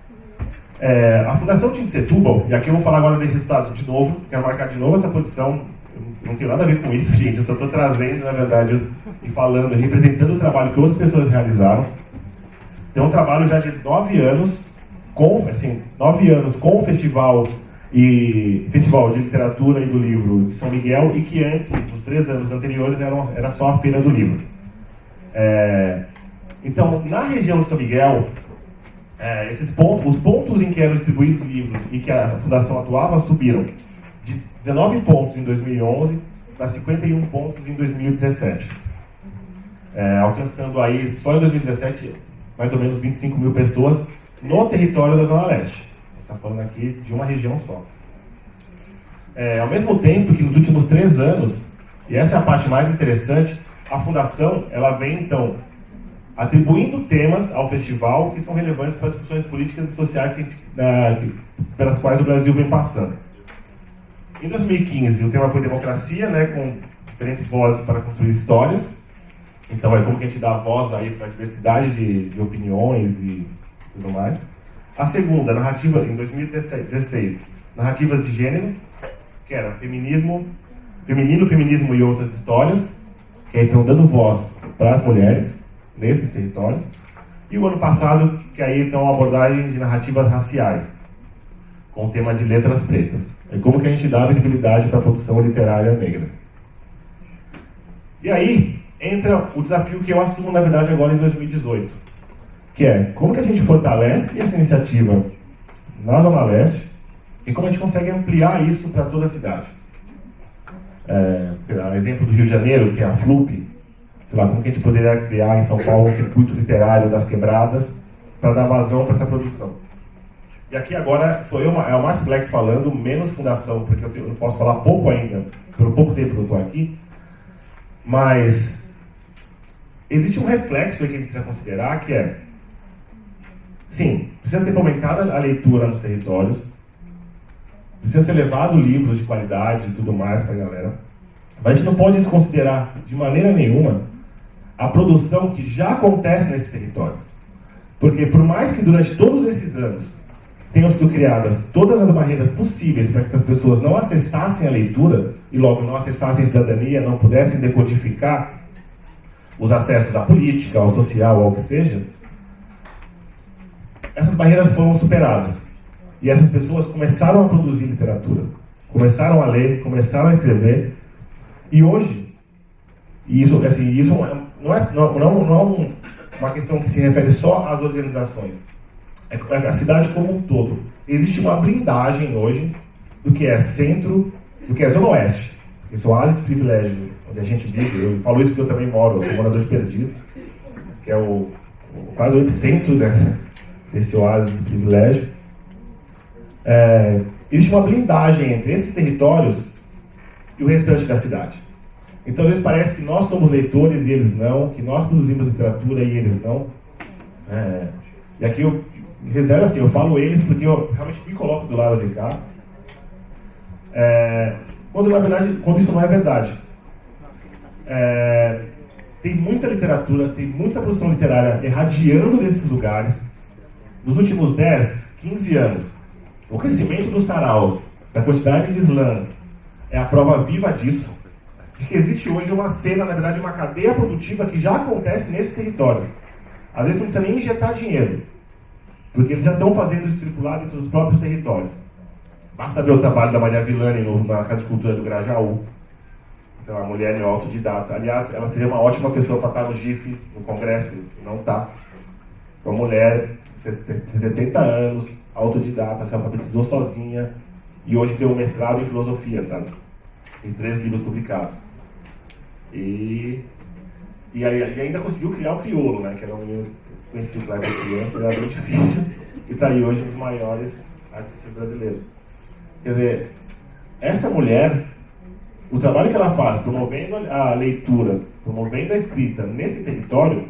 A Fundação Tim Setúbal, e aqui eu vou falar agora desse resultado de novo, quero marcar de novo essa posição, eu não tenho nada a ver com isso, gente, eu só estou trazendo, na verdade, e falando, representando o trabalho que outras pessoas realizaram. Tem um trabalho já de 9 anos, com o Festival de Literatura e do Livro de São Miguel, e que antes, nos 3 anos anteriores, era só a Feira do Livro. Então, na região de São Miguel, os pontos em que eram distribuídos livros e que a Fundação atuava subiram de 19 pontos em 2011 para 51 pontos em 2017. Alcançando aí, só em 2017, mais ou menos 25 mil pessoas no território da Zona Leste. A gente está falando aqui de uma região só. Ao mesmo tempo que nos últimos 3 anos, e essa é a parte mais interessante, a Fundação ela vem, então, atribuindo temas ao festival que são relevantes para as discussões políticas e sociais pelas quais o Brasil vem passando. Em 2015, o tema foi democracia, né, com diferentes vozes para construir histórias. Então, é como que a gente dá voz aí para a diversidade de opiniões e tudo mais. A segunda, narrativa, em 2016, narrativas de gênero, que era feminismo, feminismo e outras histórias, que estão dando voz para as mulheres nesses territórios. E o ano passado, que aí então a abordagem de narrativas raciais, com o tema de letras pretas. É como que a gente dá visibilidade para a produção literária negra. E aí entra o desafio que eu assumo, na verdade, agora em 2018, que é como que a gente fortalece essa iniciativa na Zona Leste e como a gente consegue ampliar isso para toda a cidade. Exemplo do Rio de Janeiro, que é a FLUP, sei lá, como que a gente poderia criar em São Paulo um circuito literário das quebradas para dar vazão para essa produção. E aqui agora sou eu, é o Márcio Black falando, menos fundação, porque eu não posso falar pouco ainda, pelo pouco tempo que eu estou aqui, mas existe um reflexo aí que a gente precisa considerar, que é, sim, precisa ser fomentada a leitura nos territórios, precisa ser levado livros de qualidade e tudo mais para a galera, mas a gente não pode desconsiderar de maneira nenhuma a produção que já acontece nesses territórios. Porque por mais que durante todos esses anos tenham sido criadas todas as barreiras possíveis para que as pessoas não acessassem a leitura e logo não acessassem a cidadania, não pudessem decodificar os acessos à política, ao social, ao que seja, essas barreiras foram superadas. E essas pessoas começaram a produzir literatura, começaram a ler, começaram a escrever. E hoje, isso não é uma questão que se refere só às organizações. a cidade como um todo. Existe uma blindagem hoje do que é centro, do que é zona oeste. Esse oásis de privilégio, onde a gente vive. Eu falo isso porque eu também moro, eu sou morador de Perdiz, que é quase o epicentro, né, desse oásis de privilégio. Existe uma blindagem entre esses territórios e o restante da cidade. Então, às vezes parece que nós somos leitores e eles não, que nós produzimos literatura e eles não. E aqui eu reservo assim, eu falo eles porque eu realmente me coloco do lado de cá. Quando na verdade, quando isso não é verdade. Tem muita literatura, tem muita produção literária irradiando nesses lugares. Nos últimos 10, 15 anos, o crescimento dos saraus, da quantidade de slams, é a prova viva disso, de que existe hoje uma cena, na verdade, uma cadeia produtiva que já acontece nesses territórios. Às vezes não precisa nem injetar dinheiro, porque eles já estão fazendo isso circular dentro dos próprios territórios. Basta ver o trabalho da Maria Villani na Casa de Cultura do Grajaú. Então, a mulher é autodidata. Aliás, ela seria uma ótima pessoa para estar no GIF, no Congresso, e não está. Uma mulher, 70 anos, autodidata, se alfabetizou sozinha, e hoje tem um mestrado em filosofia, sabe? Tem 3 livros publicados. E ainda conseguiu criar o crioulo, né? Que era um menino conhecido lá de criança, era bem difícil. E está aí hoje um dos maiores artistas brasileiros. Quer dizer, essa mulher, o trabalho que ela faz, promovendo a leitura, promovendo a escrita nesse território,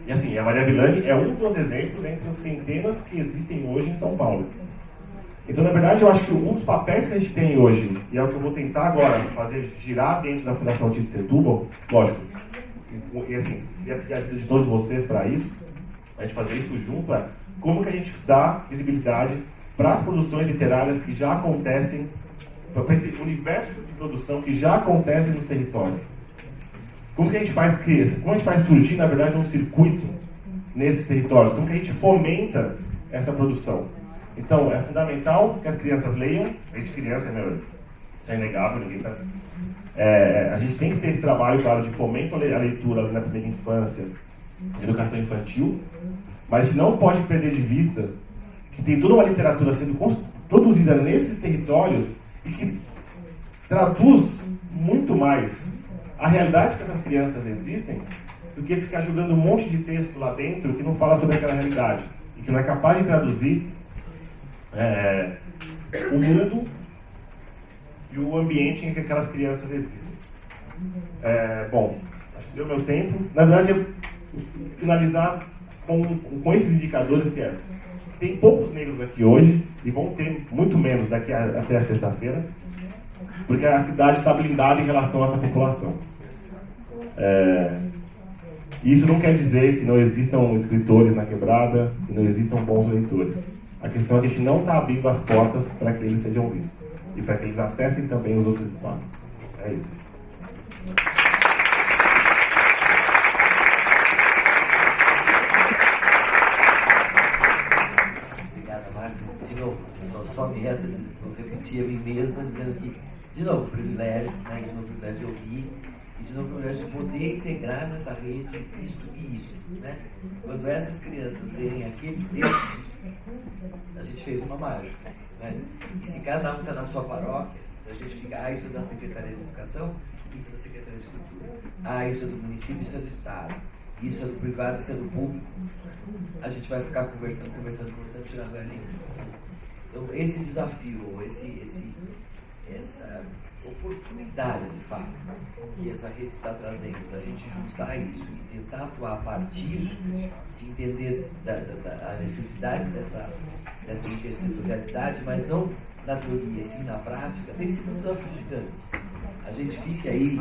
e assim, a Maria Villani é um dos exemplos entre as centenas que existem hoje em São Paulo. Então, na verdade, eu acho que um dos papéis que a gente tem hoje, e é o que eu vou tentar agora fazer girar dentro da Fundação Aldir de Setúbal, lógico, e assim, e a ajuda de todos vocês para isso, a gente fazer isso junto, como que a gente dá visibilidade para as produções literárias que já acontecem, para esse universo de produção que já acontece nos territórios. Como que a gente faz crescer? Como a gente faz surgir, na verdade, um circuito nesses territórios? Como que a gente fomenta essa produção? Então, é fundamental que as crianças leiam. Desde criança, né? Isso é inegável, ninguém tá... a gente tem que ter esse trabalho, claro, de fomento à leitura na primeira infância, educação infantil, mas a gente não pode perder de vista que tem toda uma literatura sendo produzida nesses territórios e que traduz muito mais a realidade que essas crianças existem do que ficar jogando um monte de texto lá dentro que não fala sobre aquela realidade e que não é capaz de traduzir o mundo e o ambiente em que aquelas crianças existem. Bom, acho que deu meu tempo. Na verdade, eu finalizar com esses indicadores que tem poucos negros aqui hoje e vão ter muito menos daqui até a sexta-feira, porque a cidade está blindada em relação a essa população. Isso não quer dizer que não existam escritores na quebrada, que não existam bons leitores. A questão é que a gente não está abrindo as portas para que eles sejam vistos e para que eles acessem também os outros espaços. É isso. Obrigado, Márcio. De novo, só me resta repetir a mim mesma, dizendo que, de novo, privilégio, né? De novo, privilégio de ouvir, e de novo, privilégio de poder integrar nessa rede isto e isso, né? Quando essas crianças lerem aqueles textos, a gente fez uma mágica, né? E se cada um está na sua paróquia, a gente fica, isso é da Secretaria de Educação, isso é da Secretaria de Cultura, isso é do município, isso é do Estado, isso é do privado, isso é do público. A gente vai ficar conversando, tirando a linha. Então, esse desafio, essa oportunidade, de fato, que essa rede está trazendo, da gente juntar isso e tentar atuar a partir de entender a necessidade dessa intersetorialidade, mas não na teoria, sim na prática, tem sido um desafio gigante. A gente fica aí,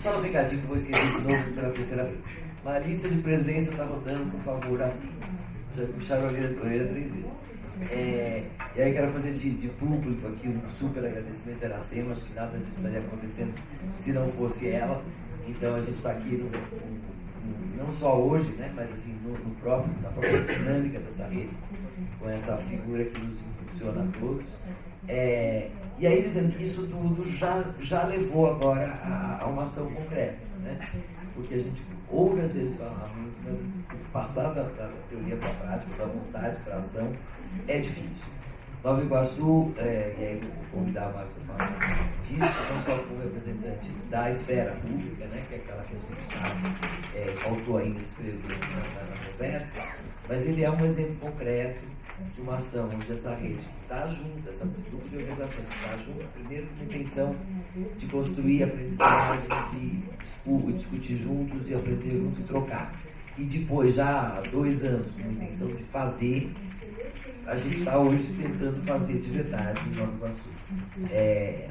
só um recadinho que eu vou esquecer de novo pela terceira vez. Uma lista de presença está rodando, por favor, assim. Já puxaram a orelha 3 vezes. E aí quero fazer de público aqui um super agradecimento à Iracema, acho que nada disso estaria acontecendo se não fosse ela. Então a gente está aqui não só hoje, né, mas assim, na própria dinâmica dessa rede, com essa figura que nos impulsiona a todos. E aí dizendo que isso tudo já levou agora a uma ação concreta, né? porque a gente ouve às vezes falar muito, mas assim, passar da teoria para a prática, da vontade para a ação, é difícil. Nova Iguaçu, e aí vou convidar a Marcos a falar disso, não só como representante da esfera pública, né, que é aquela que a gente faltou ainda escrever na conversa, mas ele é um exemplo concreto de uma ação onde essa rede está junto, essa grupo de organizações está junto, primeiro com a intenção de construir aprendizagens e discutir juntos e aprender juntos e trocar. E depois, já há 2 anos, com a intenção de fazer, a gente está hoje tentando fazer de verdade em Nova Iguaçu.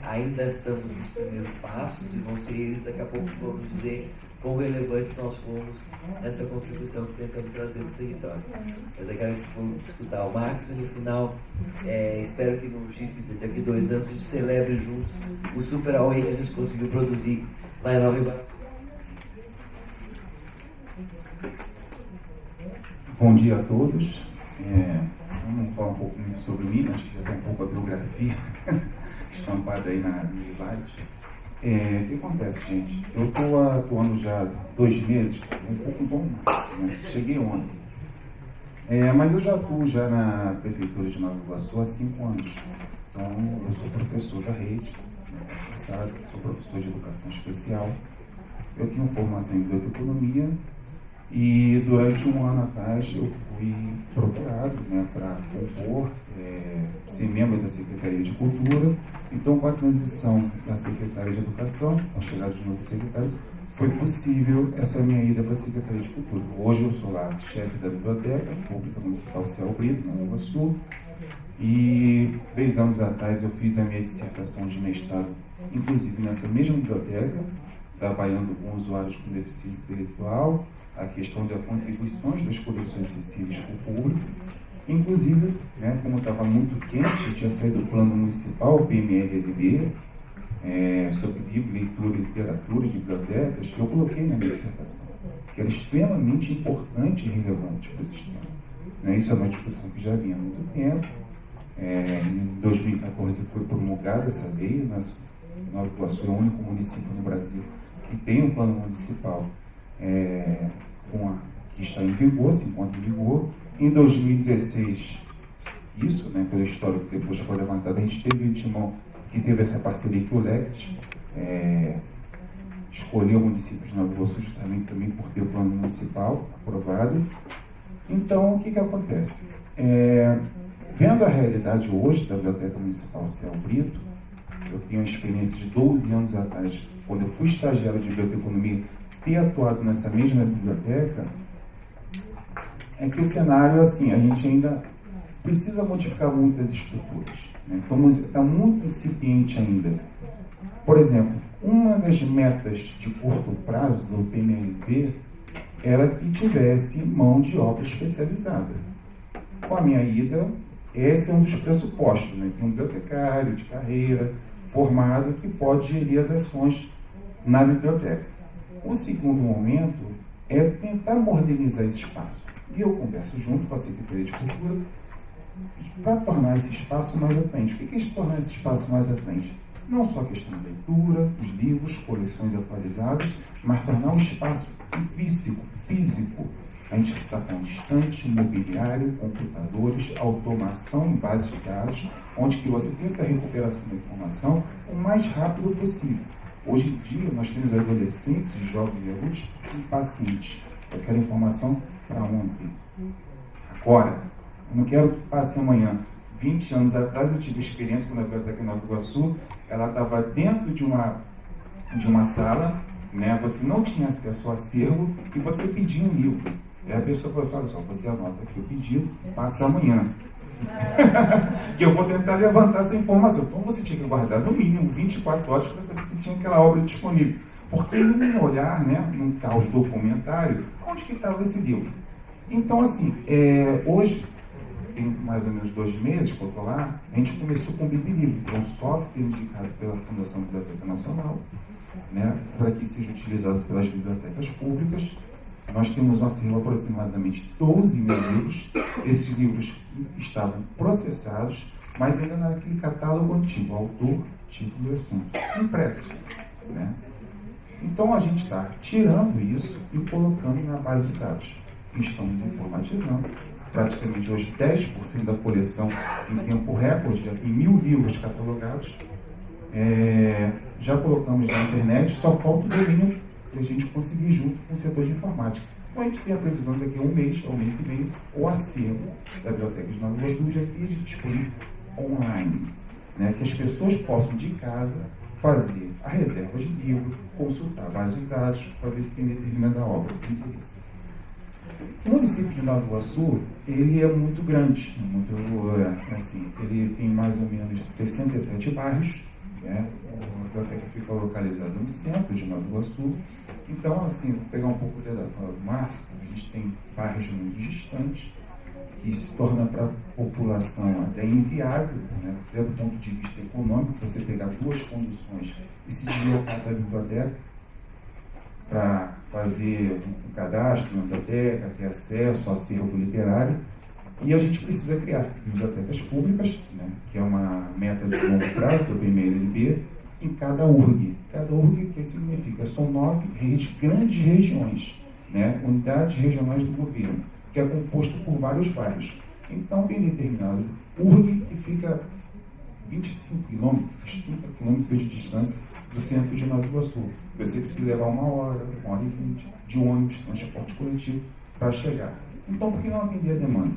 Ainda estamos nos primeiros passos e vão ser eles daqui a pouco que vão nos dizer quão relevantes nós fomos nessa contribuição que tentamos trazer para o território. Mas eu quero escutar o Marcos e no final espero que no GIF daqui a 2 anos a gente celebre juntos o Super Away que a gente conseguiu produzir lá em Nova Iguaçu. Bom dia a todos. Vamos falar um pouco sobre mim, acho que já tem um pouco a biografia estampada aí no slide. O que acontece, gente? Eu estou atuando já 2 meses, um pouco bom, né? Cheguei ontem. Mas eu já atuo já na Prefeitura de Nova Iguaçu há 5 anos. Então, eu sou professor da rede, sabe? Sou professor de educação especial. Eu tenho formação em bioeconomia. E durante 1 ano atrás eu fui procurado, né, para compor, ser membro da Secretaria de Cultura. Então, com a transição da Secretaria de Educação, com a chegada de novo secretário, foi possível essa minha ida para a Secretaria de Cultura. Hoje eu sou lá chefe da Biblioteca Pública Municipal Ciel Brito, na Nova Iguaçu. E 3 anos atrás eu fiz a minha dissertação de mestrado, inclusive nessa mesma biblioteca, trabalhando com usuários com deficiência intelectual, a questão das contribuições das coleções acessíveis para o público. Inclusive, né, como estava muito quente, tinha saído do plano municipal, o PMLLB, sobre livro, leitura e literatura de bibliotecas, que eu coloquei na minha dissertação, que era extremamente importante e relevante para o sistema. Isso é uma discussão que já vinha há muito tempo. Em 2014 foi promulgada essa lei. Nova Iguaçu é o único município no Brasil que tem um plano municipal que está em vigor, se encontra em vigor. Em 2016, isso, né, pelo histórico que depois foi levantado, a gente teve o Timão que teve essa parceria que o LECT escolheu o município de Nova Iguaçu também por ter o plano municipal aprovado. Então, o que acontece? Vendo a realidade hoje da Biblioteca Municipal Ciel Brito, eu tenho a experiência de 12 anos atrás, quando eu fui estagiário de bioeconomia, ter atuado nessa mesma biblioteca, é que o cenário, assim, a gente ainda precisa modificar muitas estruturas. Né? Está muito incipiente ainda. Por exemplo, uma das metas de curto prazo do PMLP era que tivesse mão de obra especializada. Com a minha ida, esse é um dos pressupostos, né? Tem um bibliotecário de carreira formado que pode gerir as ações na biblioteca. O segundo momento é tentar modernizar esse espaço. E eu converso junto com a Secretaria de Cultura para tornar esse espaço mais atraente. O que é tornar esse espaço mais atraente? Não só a questão da leitura, os livros, coleções atualizadas, mas tornar um espaço físico. A gente está falando de estante, mobiliário, computadores, automação em bases de dados, onde que você tem essa recuperação da informação o mais rápido possível. Hoje em dia, nós temos adolescentes, jovens e adultos impacientes. Eu quero informação para ontem. Agora, eu não quero que passe amanhã. 20 anos atrás, eu tive experiência quando a Biblioteca Nova Iguaçu, ela estava dentro de uma sala, né? Você não tinha acesso ao acervo e você pedia um livro. E a pessoa falou assim, olha só, você anota aqui o pedido, passa amanhã. Que eu vou tentar levantar essa informação. Então você tinha que guardar no mínimo 24 horas para saber se tinha aquela obra disponível. Porque no olhar, né, no caos documentário, onde que estava esse livro? Então, assim, hoje, tem mais ou menos 2 meses que eu estou lá, a gente começou com o BibLivro, que é um software indicado pela Fundação Biblioteca Nacional, né, para que seja utilizado pelas bibliotecas públicas. Nós temos um acervo aproximadamente 12 mil livros. Esses livros estavam processados, mas ainda naquele catálogo antigo, autor, título e assunto, impresso. Né? Então, a gente está tirando isso e colocando na base de dados. Estamos informatizando. Praticamente hoje 10% da coleção em tempo recorde, já tem 1.000 livros catalogados. Já colocamos na internet, só falta o domínio para a gente conseguir junto com o setor de informática. Então a gente tem a previsão daqui a um mês e meio, o acervo da Biblioteca de Nova Iguaçu já esteja disponível online, né? Que as pessoas possam de casa fazer a reserva de livro, consultar a base de dados para ver se tem determinada obra de interesse. O município de Nova Iguaçu, ele é muito grande, ele tem mais ou menos 67 bairros, né? A biblioteca fica localizada no centro de Nova Iguaçu. Então, assim, vou pegar um pouco da fala do Márcio, a gente tem bairros muito distantes, que se torna para a população até inviável, né? Até do ponto de vista econômico, você pegar duas conduções e se deslocar da biblioteca para fazer um cadastro na biblioteca, ter acesso ao acervo literário. E a gente precisa criar bibliotecas públicas, né, que é uma meta de longo prazo do PMLB, em cada URG. Cada URG, que significa? São 9 grandes regiões, né, unidades regionais do governo, que é composto por vários bairros. Então, tem determinado URG que fica 25 quilômetros, 30 quilômetros de distância do centro de Nova Iguaçu. Você precisa levar 1 hora, 1h20 de ônibus, transporte coletivo, para chegar. Então, por que não atender a demanda?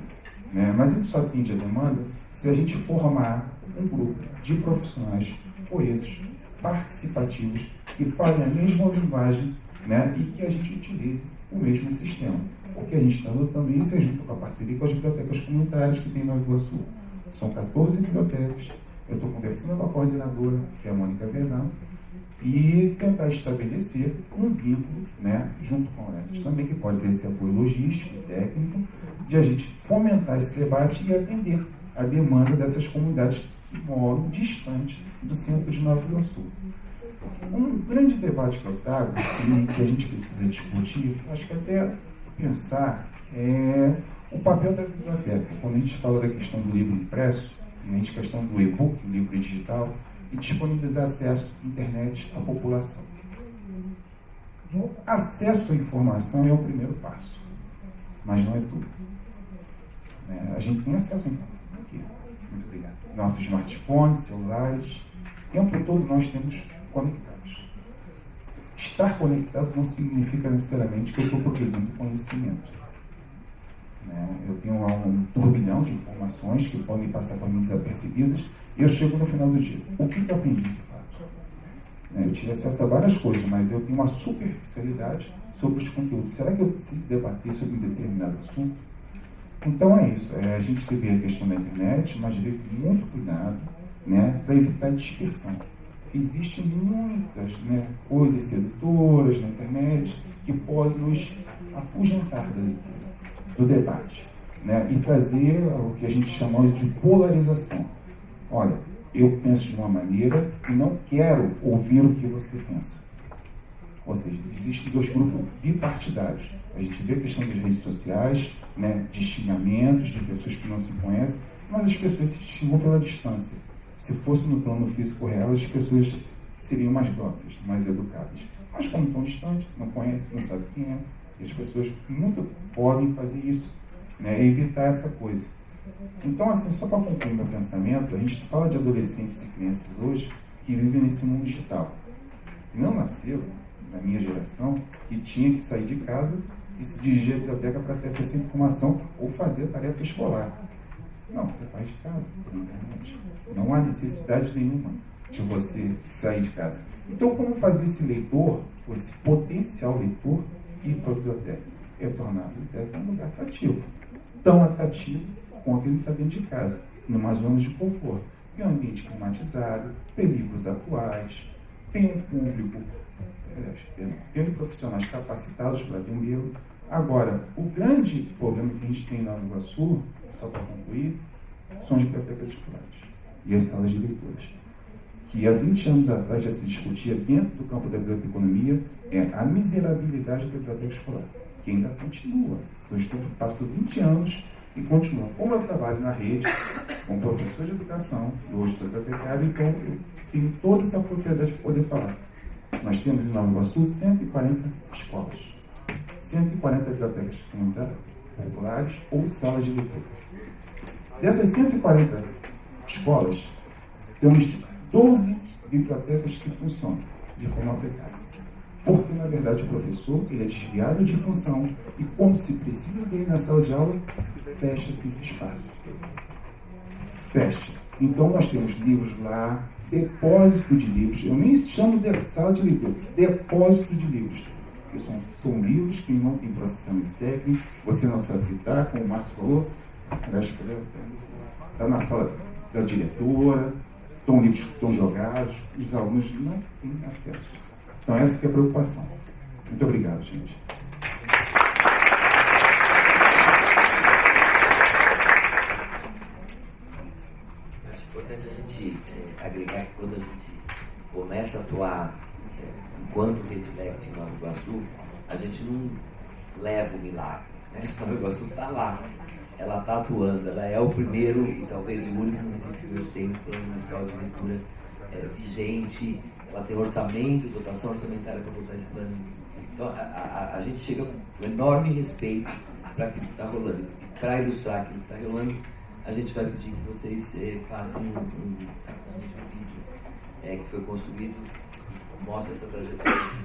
Mas a gente só atende a demanda se a gente formar um grupo de profissionais coesos, participativos, que falem a mesma linguagem, né, e que a gente utilize o mesmo sistema. Porque a gente está adotando isso junto com a parceria com as bibliotecas comunitárias que tem em Nova Iguaçu. São 14 bibliotecas. Eu estou conversando com a coordenadora, que é a Mônica Verdão, e tentar estabelecer um vínculo, né, junto com elas também, que pode ter esse apoio logístico, técnico, de a gente fomentar esse debate e atender a demanda dessas comunidades que moram distante do centro de Nova Iguaçu. Um grande debate que eu trago, que a gente precisa discutir, acho que até pensar, é o papel da biblioteca. Quando a gente fala da questão do livro impresso, a questão do e-book, livro digital, e disponibilizar acesso à internet à população. O acesso à informação é o primeiro passo, mas não é tudo. A gente tem acesso à informação aqui. Muito obrigado. Nossos smartphones, celulares, o tempo todo nós temos conectados. Estar conectado não significa necessariamente que eu estou produzindo conhecimento. Eu tenho um turbilhão de informações que podem passar para mim desapercebidas e eu chego no final do dia. O que eu aprendi de fato? Eu tive acesso a várias coisas, mas eu tenho uma superficialidade sobre os conteúdos. Será que eu preciso debater sobre um determinado assunto? Então é isso. A gente teve a questão da internet, mas veio com muito cuidado, para evitar a dispersão. Existem muitas coisas sedutoras na internet que podem nos afugentar da leitura, do debate, e trazer o que a gente chama de polarização. Olha, eu penso de uma maneira e não quero ouvir o que você pensa. Ou seja, existem dois grupos bipartidários. A gente vê a questão das redes sociais, de xingamentos, de pessoas que não se conhecem, mas as pessoas se distinguem pela distância. Se fosse no plano físico real, as pessoas seriam mais dóceis, mais educadas. Mas como estão distantes, não conhecem, não sabem quem é, e as pessoas muito podem fazer isso, evitar essa coisa. Então, assim, só para concluir meu pensamento, a gente fala de adolescentes e crianças hoje que vivem nesse mundo digital. Não nasceram, na minha geração, que tinha que sair de casa e se dirigir à biblioteca para ter acesso à informação ou fazer tarefa escolar. Não, você faz de casa, pela internet. Não há necessidade nenhuma de você sair de casa. Então, como fazer esse leitor, ou esse potencial leitor, ir para a biblioteca? É tornar a biblioteca um lugar atrativo. Tão atrativo quanto ele está dentro de casa, numa zona de conforto. Tem um ambiente climatizado, tem livros atuais, tem um público, tem profissionais capacitados para atendê-lo. Agora, o grande problema que a gente tem na Nova Iguaçu, só para concluir, são as bibliotecas escolares e as salas de leituras. Que há 20 anos atrás já se discutia dentro do campo da biblioteconomia a miserabilidade da biblioteca escolar, que ainda continua. Eu passo 20 anos e continua. Como eu trabalho na rede, como professor de educação, e hoje sou bibliotecário, então eu tenho toda essa propriedade para poder falar. Nós temos em Nova Iguaçu 140 escolas, 140 bibliotecas comunitárias populares ou salas de leitura. Dessas 140 escolas, temos 12 bibliotecas que funcionam de forma precária. Porque, na verdade, o professor ele é desviado de função e, quando se precisa dele na sala de aula, fecha-se esse espaço. Fecha. Então, nós temos livros lá, depósito de livros. Eu nem chamo de sala de leitura, depósito de livros. Porque são livros que não têm processamento técnico, você não sabe lidar, como o Márcio falou, está na sala da diretora, estão livros que estão jogados, os alunos não têm acesso. Então, essa que é a preocupação. Muito obrigado, gente. Acho importante a gente agregar que quando a gente começa a atuar enquanto Redlect em Nova Iguaçu, a gente não leva o milagre. Né? Nova Iguaçu está lá, ela está atuando, ela é o primeiro e talvez o único município que hoje tem um plano municipal de leitura vigente, ela tem orçamento, dotação orçamentária para botar esse plano. Então a gente chega com enorme respeito para aquilo que está rolando. Para ilustrar aquilo que está rolando, a gente vai pedir que vocês façam um vídeo que foi construído, mostra essa trajetória.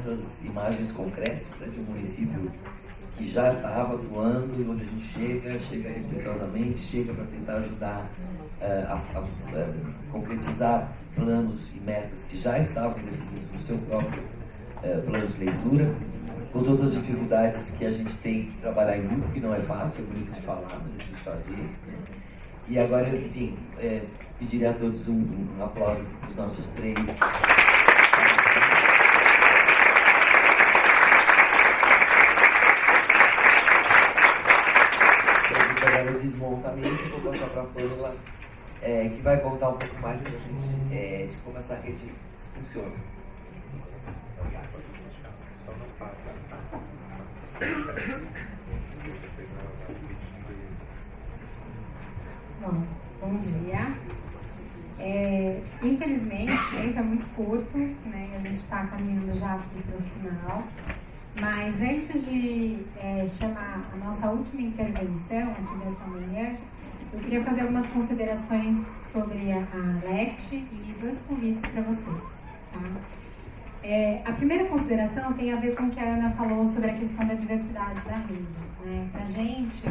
essas imagens concretas, né, de um município que já estava atuando, e onde a gente chega respeitosamente, chega para tentar ajudar a concretizar planos e metas que já estavam definidos no seu próprio plano de leitura, com todas as dificuldades que a gente tem que trabalhar em grupo, que não é fácil, é bonito de falar, mas é difícil de fazer. E agora, enfim, pediria a todos um aplauso para os nossos três. Agora eu desmonto a mesa e vou passar para a Pâmela, que vai contar um pouco mais para a gente de como essa rede funciona. Bom dia. Infelizmente, o tempo é muito curto, né? A gente está caminhando já aqui para o final. Mas antes de chamar a nossa última intervenção aqui dessa manhã, eu queria fazer algumas considerações sobre a LECT e dois convites para vocês. Tá? A primeira consideração tem a ver com o que a Ana falou sobre a questão da diversidade da rede. Né? Para a gente,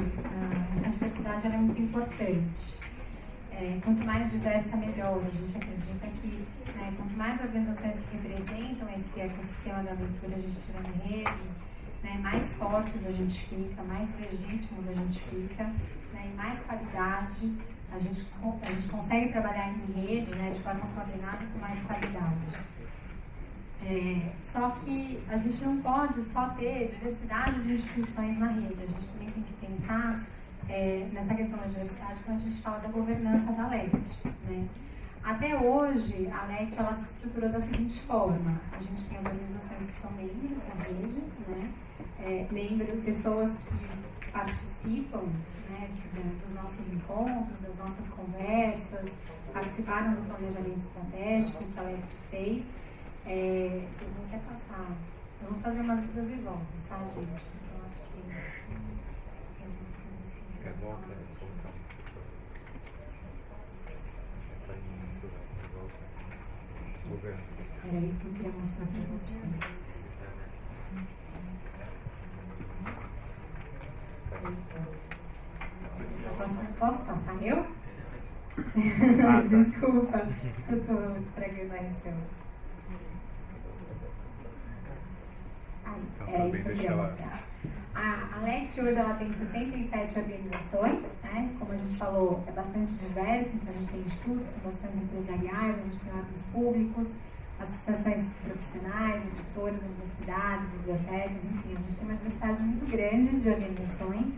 essa diversidade é muito importante. Quanto mais diversa, melhor. A gente acredita que quanto mais organizações que representam esse ecossistema da leitura a gente tiver na rede, mais fortes a gente fica, mais legítimos a gente fica, e mais qualidade a gente consegue trabalhar em rede, de forma coordenada com mais qualidade. Só que a gente não pode só ter diversidade de instituições na rede, a gente também tem que pensar nessa questão da diversidade quando a gente fala da governança da LECT. Né? Até hoje, a LECT ela se estruturou da seguinte forma: a gente tem as organizações que são membros da rede, pessoas que participam dos nossos encontros, das nossas conversas, participaram do planejamento estratégico que a LECT fez. Eu vou até passar, eu vou fazer umas idas e voltas, tá, gente? Eu acho que tem algumas coisas assim. Era isso que eu queria mostrar para vocês. Posso passar eu? Desculpa, eu estou esfregando aí o seu. Era isso que eu queria mostrar. A LECT hoje ela tem 67 organizações, como a gente falou, é bastante diverso, então a gente tem institutos, fundações empresariais, a gente tem órgãos públicos, associações profissionais, editores, universidades, bibliotecas, enfim, a gente tem uma diversidade muito grande de organizações,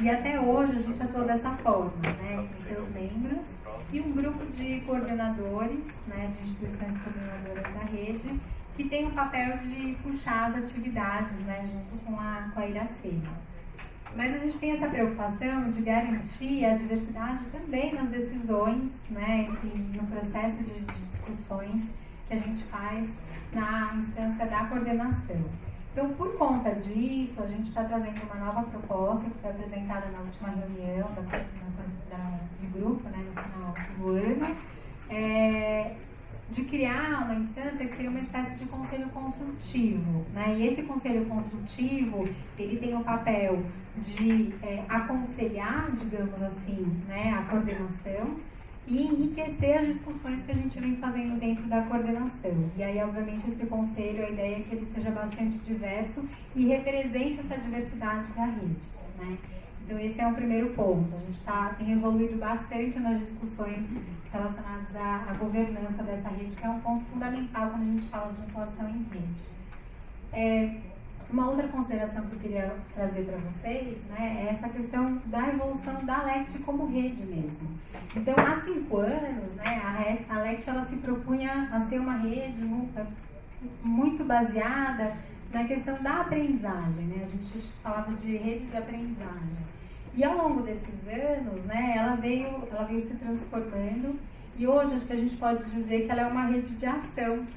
e até hoje a gente atua dessa forma, com seus membros e um grupo de coordenadores, de instituições coordenadoras da rede, que tem o papel de puxar as atividades junto com a Iracema. Mas a gente tem essa preocupação de garantir a diversidade também nas decisões, e no processo de discussões que a gente faz na instância da coordenação. Então, por conta disso, a gente está trazendo uma nova proposta que foi apresentada na última reunião do grupo, no final do ano, de criar uma instância que seria uma espécie de conselho consultivo. E esse conselho consultivo, ele tem o papel de aconselhar, digamos assim, a coordenação e enriquecer as discussões que a gente vem fazendo dentro da coordenação. E aí, obviamente, esse conselho, a ideia é que ele seja bastante diverso e represente essa diversidade da rede. Então, esse é o primeiro ponto. A gente tem evoluído bastante nas discussões relacionadas à governança dessa rede, que é um ponto fundamental quando a gente fala de atuação em rede. Uma outra consideração que eu queria trazer para vocês é essa questão da evolução da LECT como rede mesmo. Então, há 5 anos, a LECT ela se propunha a ser uma rede muito baseada na questão da aprendizagem. A gente falava de rede de aprendizagem. E ao longo desses anos, ela veio se transformando, e hoje acho que a gente pode dizer que ela é uma rede de ação.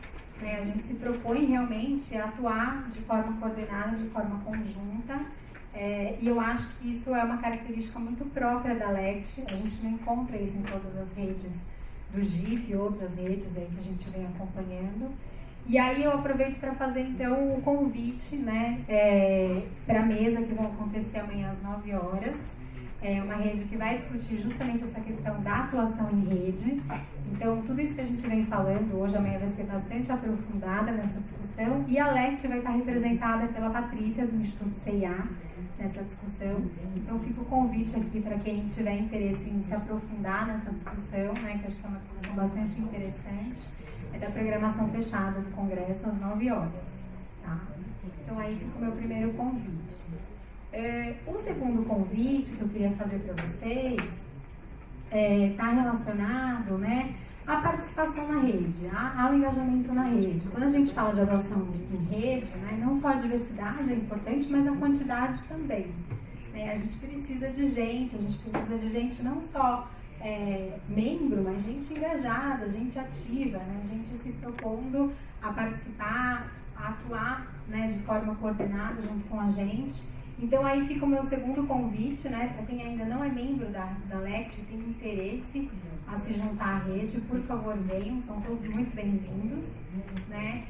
A gente se propõe realmente a atuar de forma coordenada, de forma conjunta, e eu acho que isso é uma característica muito própria da LECT. A gente não encontra isso em todas as redes do GIF e outras redes aí que a gente vem acompanhando. E aí eu aproveito para fazer então o convite, né, para a mesa que vai acontecer amanhã às 9 horas. É uma rede que vai discutir justamente essa questão da atuação em rede. Então, tudo isso que a gente vem falando hoje, amanhã vai ser bastante aprofundada nessa discussão. E a LECT vai estar representada pela Patrícia, do Instituto CIA, nessa discussão. Então, fica o convite aqui para quem tiver interesse em se aprofundar nessa discussão, né, que acho que é uma discussão bastante interessante. É da programação fechada do Congresso às 9 horas. Tá? Então, aí fica o meu primeiro convite. O segundo convite que eu queria fazer para vocês está relacionado, né, à participação na rede, ao engajamento na rede. Quando a gente fala de adoção em rede, né, não só a diversidade é importante, mas a quantidade também. Né? A gente precisa de gente não só membro, mas gente engajada, gente ativa, né? Gente se propondo a participar, a atuar, né, de forma coordenada junto com a gente. Então aí fica o meu segundo convite, né, para quem ainda não é membro da LECT e tem interesse a se juntar à rede, por favor venham, são todos muito bem-vindos, né.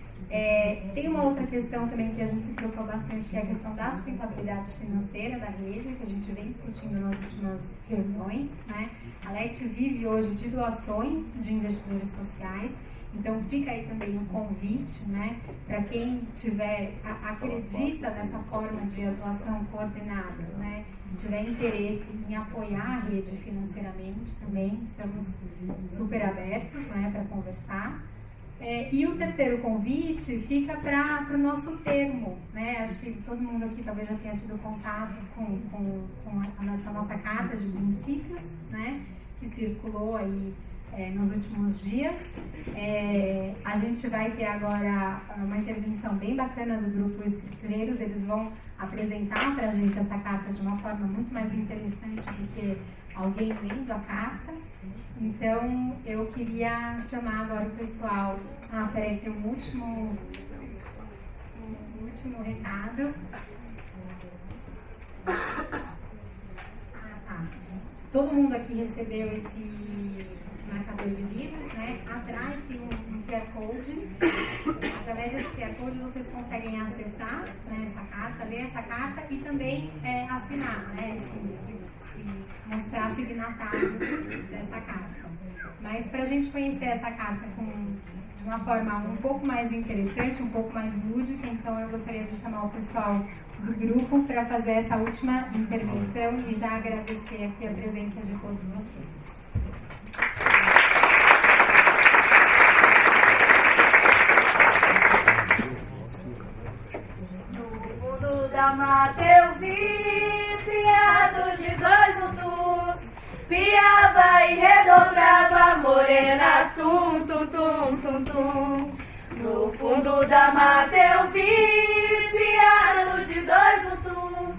Tem uma outra questão também que a gente se preocupa bastante, que é a questão da sustentabilidade financeira da rede, que a gente vem discutindo nas últimas reuniões, né. A LECT vive hoje de doações de investidores sociais. Então fica aí também um convite, né, para quem acredita nessa forma de atuação coordenada, né, tiver interesse em apoiar a rede financeiramente também, estamos super abertos, né, para conversar. E o terceiro convite fica para o nosso termo, né, acho que todo mundo aqui talvez já tenha tido contato com a nossa carta de princípios, né, que circulou aí nos últimos dias. A gente vai ter agora uma intervenção bem bacana do grupo Escritureiros. Eles vão apresentar para a gente essa carta de uma forma muito mais interessante do que alguém lendo a carta. Então, eu queria chamar agora o pessoal. Peraí, tem um último recado. Tá. Todo mundo aqui recebeu esse marcador de livros, né? Atrás tem um QR Code. Através desse QR Code vocês conseguem acessar, né, essa carta, ler essa carta e também assinar, né? Mostrar a signatário dessa carta. Mas para a gente conhecer essa carta de uma forma um pouco mais interessante, um pouco mais lúdica, então eu gostaria de chamar o pessoal do grupo para fazer essa última intervenção e já agradecer aqui a presença de todos vocês. Da mata eu vi, piado de dois utus, piava e redobrava, morena, tum, tum, tum, tum, tum. No fundo da mata eu vi, piado de dois utus,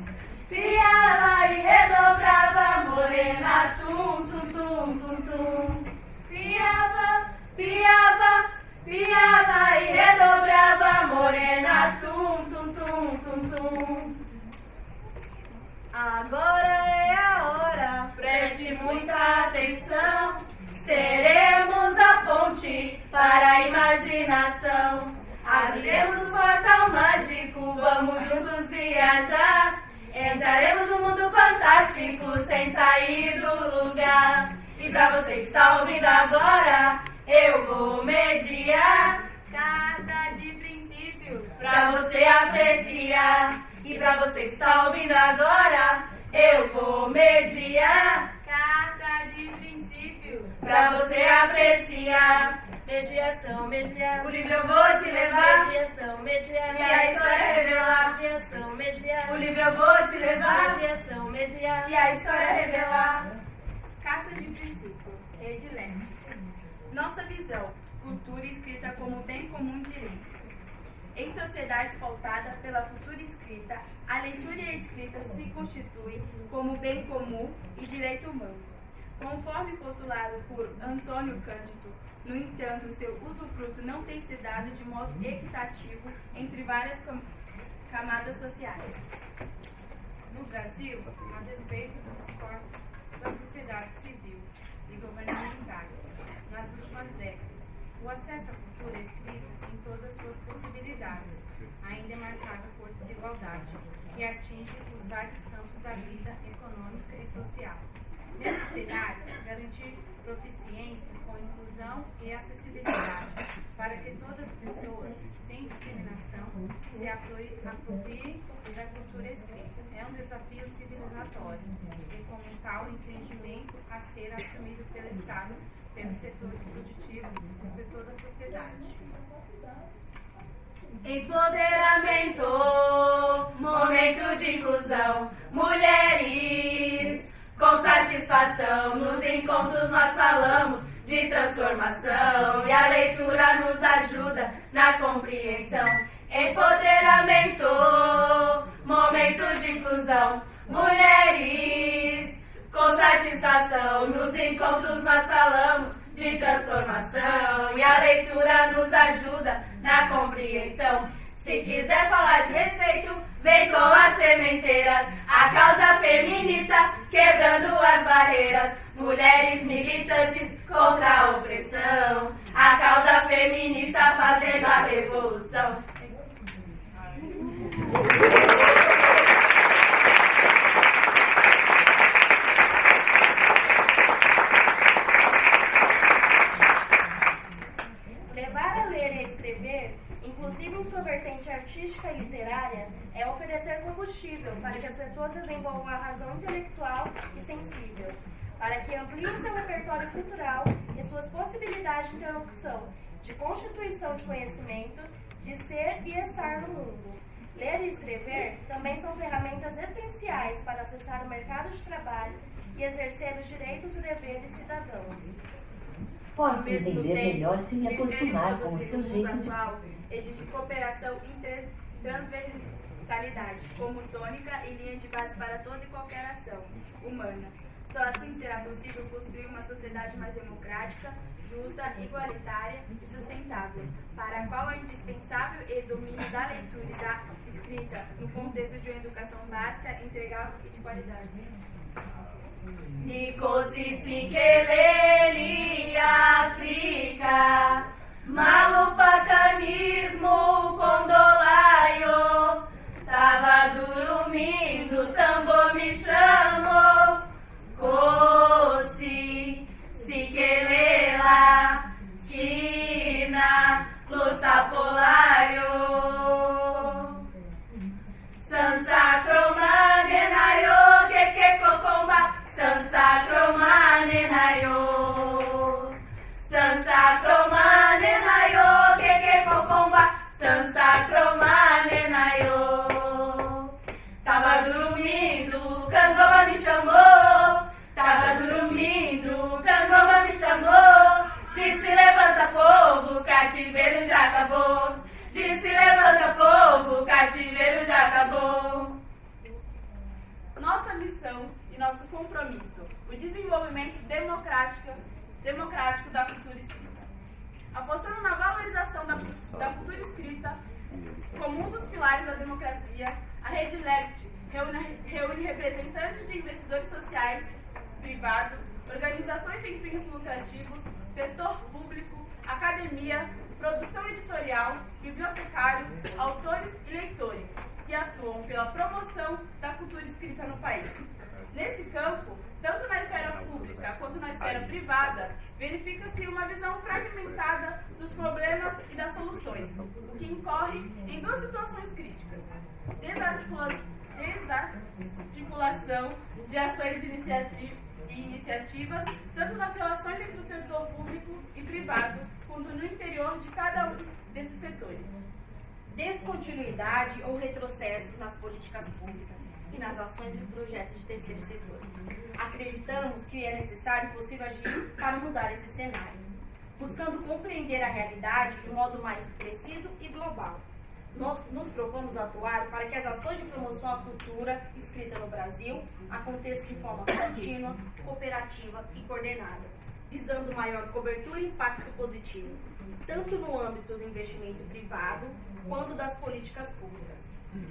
piava e redobrava, morena, tum, tum, tum, tum, tum. Piava, piava, piava e redobrava, morena, tum, tum, tum, tum, tum. Agora é a hora, preste muita atenção. Seremos a ponte para a imaginação. Abriremos o portal mágico, vamos juntos viajar. Entraremos no mundo fantástico sem sair do lugar. E pra você que está ouvindo agora, eu vou mediar carta de princípios pra você apreciar. E pra você que está ouvindo agora, eu vou mediar carta de princípios pra você apreciar. Mediação, mediar. O livro eu vou te levar. Mediação, mediar. E a história revelar. Mediação, mediar. O livro eu vou te levar. Mediação, mediar. E a história revelar. Carta de princípio. Rede LECT. Nossa visão. Cultura escrita como bem comum direito. Em sociedades pautadas pela cultura escrita, a leitura e a escrita se constituem como bem comum e direito humano. Conforme postulado por Antônio Cândido, no entanto, seu usufruto não tem se dado de modo equitativo entre várias camadas sociais. No Brasil, a despeito dos esforços da sociedade civil e governamentais nas últimas décadas, O acesso à cultura escrita em todas as suas possibilidades, ainda é marcado por desigualdade, que atinge os vários campos da vida econômica e social. Nesse cenário, garantir proficiência com inclusão e acessibilidade, para que todas as pessoas, sem discriminação, se apropriem da cultura escrita. É um desafio civilizatório e, como tal, empreendimento a ser assumido pelo Estado, pelos setores produtivos e por toda a sociedade. Empoderamento, momento de inclusão, mulheres, com satisfação, nos encontros nós falamos de transformação e a leitura nos ajuda na compreensão. Empoderamento, momento de inclusão, mulheres, com satisfação, nos encontros nós falamos de transformação e a leitura nos ajuda na compreensão. Se quiser falar de respeito, vem com as sementeiras, a causa feminista quebrando as barreiras, mulheres militantes contra a opressão, a causa feminista fazendo a revolução. Levar a ler e a escrever, inclusive em sua vertente artística e literária, é oferecer combustível para que as pessoas desenvolvam a razão intelectual e sensível, para que ampliem seu repertório cultural e suas possibilidades de interlocução, de constituição de conhecimento, de ser e estar no mundo. Ler e escrever também são ferramentas essenciais para acessar o mercado de trabalho e exercer os direitos e deveres cidadãos. Posso entender melhor se me acostumar com o seu jeito de... Existe cooperação e transversalidade, como tônica e linha de base para toda e qualquer ação humana. Só assim será possível construir uma sociedade mais democrática, justa, igualitária e sustentável, para a qual é indispensável o domínio da leitura e da escrita no contexto de uma educação básica, integral e de qualidade. Nikosi Sikeleli África, Malupacanismo Condolaio, tava dormindo, tambor me chamou, Kosi Sikelela, Tina, Lusapolaio, Sansa Cromanenayo, Keke Kokomba, Sansa Cromanenayo, Sansa Cromanenayo, Keke Kokomba, Sansa Cromanenayo. Tava dormindo, Candomba me chamou, tava dormindo, Candomba me chamou, disse levanta povo, cativeiro já acabou, disse levanta povo, cativeiro já acabou. Nossa missão e nosso compromisso, o desenvolvimento democrático da cultura escrita. Apostando na valorização da cultura escrita como um dos pilares da democracia, a Rede Left reúne representantes de investidores sociais, privados, organizações sem fins lucrativos, setor público, academia, produção editorial, bibliotecários, autores e leitores, que atuam pela promoção da cultura escrita no país. Nesse campo, tanto na esfera pública quanto na esfera privada, verifica-se uma visão fragmentada dos problemas e das soluções, o que incorre em duas situações críticas: desarticulação de ações e iniciativas, tanto nas relações entre o setor público e privado, quanto no interior de cada um desses setores. Descontinuidade ou retrocessos nas políticas públicas e nas ações e projetos de terceiro setor. Acreditamos que é necessário e possível agir para mudar esse cenário, buscando compreender a realidade de um modo mais preciso e global. Nós nos propomos atuar para que as ações de promoção à cultura escrita no Brasil aconteçam de forma contínua, cooperativa e coordenada, visando maior cobertura e impacto positivo, tanto no âmbito do investimento privado quanto das políticas públicas.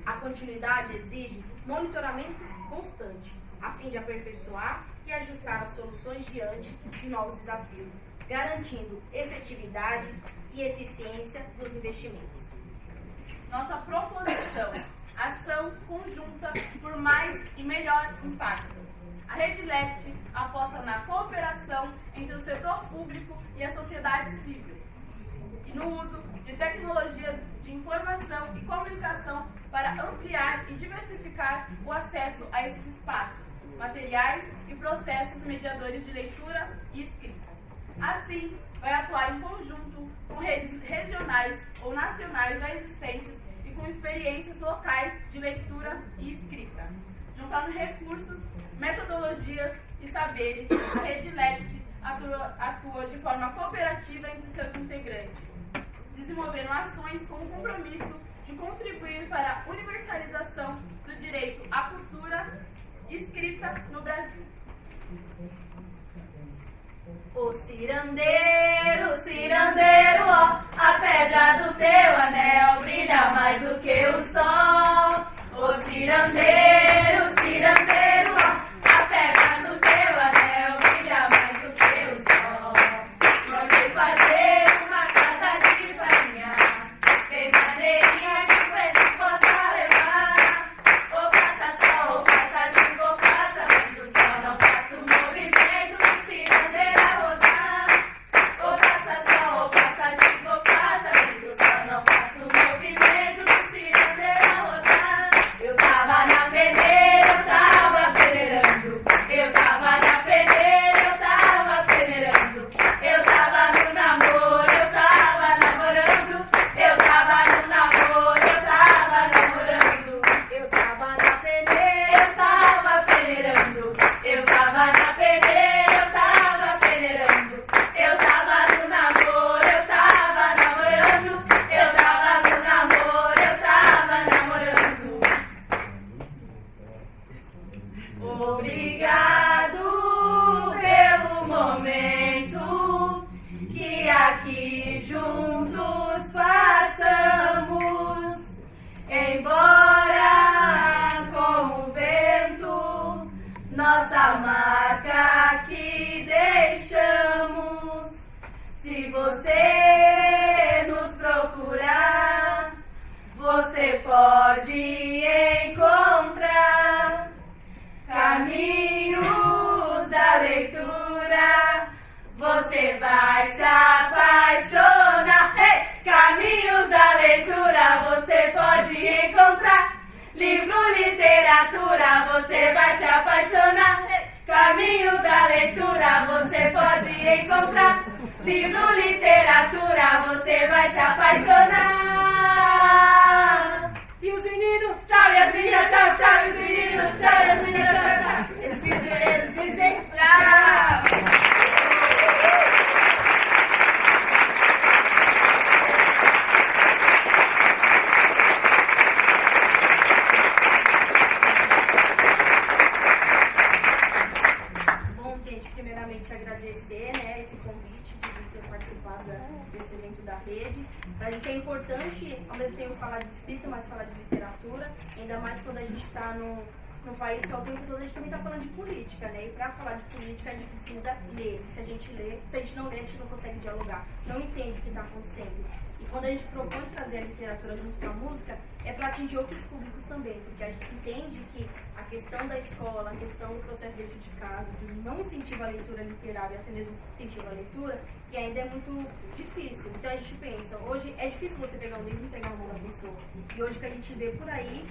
A continuidade exige monitoramento constante, a fim de aperfeiçoar e ajustar as soluções diante de novos desafios, garantindo efetividade e eficiência dos investimentos. Nossa proposição: ação conjunta por mais e melhor impacto. A Rede Lect aposta na cooperação entre o setor público e a sociedade civil e no uso de tecnologias de informação e comunicação para ampliar e diversificar o acesso a esses espaços, materiais e processos mediadores de leitura e escrita. Assim, vai atuar em conjunto com redes regionais ou nacionais já existentes e com experiências locais de leitura e escrita. Juntando recursos, metodologias e saberes, a Rede Lect atua de forma cooperativa entre seus integrantes, desenvolvendo ações com o compromisso de contribuir para a universalização do direito à cultura escrita no Brasil. O cirandeiro, ó, a pedra do teu anel brilha mais do que o sol. O cirandeiro, ó, a pedra do teu anel brilha mais do que o sol. Pode fazer uma casa de farinha, tem madeirinha que o vento possa levar. Ou passa sol, ou passa chuva, ou passa vento, só não passa o movimento do cirandeiro a rodar. Ou passa sol, ou passa chuva, ou passa vento, só não passa o movimento do cirandeiro a rodar. Eu tava na peneira, eu tava peneirando. Eu tava na peneira, eu tava peneirando. Eu tava no namoro, eu tava namorando. Eu tava no namoro, eu tava namorando. Eu tava na peneira, eu tava peneirando. Eu tava na peneira, eu tava peneirando. Eu tava no namoro, eu tava namorando. Eu tava no namoro, eu tava namorando. Obrigado pelo momento que aqui juntos passamos, embora com o vento, nossa marca aqui deixamos. Se você nos procurar, você pode encontrar caminhos da leitura, você vai se apaixonar. Hey! Caminhos da leitura, você pode encontrar. Livro, literatura, você vai se apaixonar. Hey! Caminhos da leitura, você pode encontrar. Livro, literatura, você vai se apaixonar. E os meninos, tchau, e as meninas, tchau, tchau, e os meninos, tchau, e as meninas, tchau, tchau. Os meninos dizem tchau. Bom, gente, primeiramente agradecer, né, esse convite de ter participado desse evento da rede. Para a gente é importante, ao mesmo tempo, falar de escrita, mas falar de literatura, ainda mais quando a gente está num país que ao tempo todo a gente também está falando de política, né? E para falar de política a gente precisa ler. Se a gente não lê, a gente não consegue dialogar, não entende o que está acontecendo. E quando a gente propõe trazer a literatura junto com a música, é para atingir outros públicos também, porque a gente entende que a questão da escola, a questão do processo dentro de casa, de não incentivar a leitura literária, até mesmo incentivar a leitura, que ainda é muito difícil. Então a gente pensa, hoje é difícil você pegar um livro e entregar na mão da pessoa. E hoje que a gente vê por aí,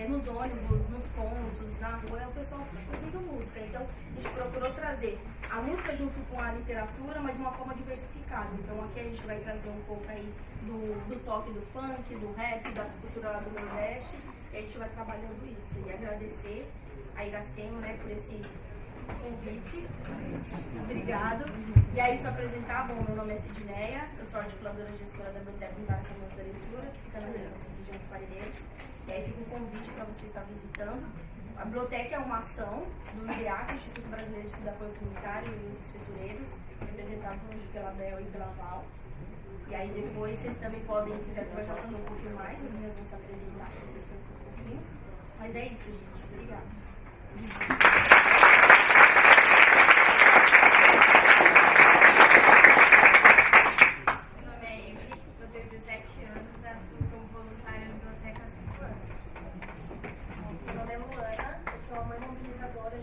nos ônibus, nos pontos, na rua, é o pessoal ouvindo música. Então a gente procurou trazer a música junto com a literatura, mas de uma forma diversificada. Então aqui a gente vai trazer um pouco aí do toque do funk, do rap, da cultura lá do Nordeste, e a gente vai trabalhando isso. E agradecer a Iracema, né, por esse convite. Obrigado. E aí, só apresentar, bom, meu nome é Sidneia, eu sou articuladora e gestora da Biblioteca Embarcamento da Leitura, que fica na região de Parelheiros. E aí fica um convite para você estar visitando. A biblioteca é uma ação do IDEAC, Instituto Brasileiro de Estudo Apoio Comunitário e os Escritureiros, representado pela Bel e pela Val. E aí depois vocês também podem, quiser conversar sobre um pouquinho mais, as minhas vão se apresentar para vocês conhecerem um pouquinho. Mas é isso, gente. Obrigada.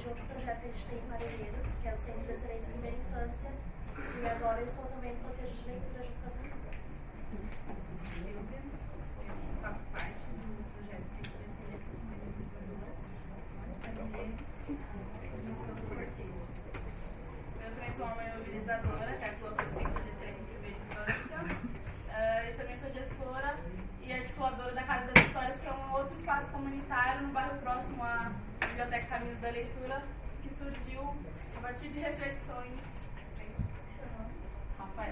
de outro projeto que a gente tem em Parelheiros, que é o Centro de Excelência em Primeira Infância, e agora eu estou também no Protejo de Leitura junto com as meninas. Eu faço parte do projeto Centro de Excelência em Primeira Infância, e sou do Cortejo. Eu também sou uma mobilizadora, que atua pelo Centro de Excelência em Primeira Infância, e também sou gestora e articuladora da Casa das Histórias, que é um outro espaço comunitário no bairro próximo à Biblioteca Caminhos da Leitura, que surgiu a partir de reflexões. Rafael.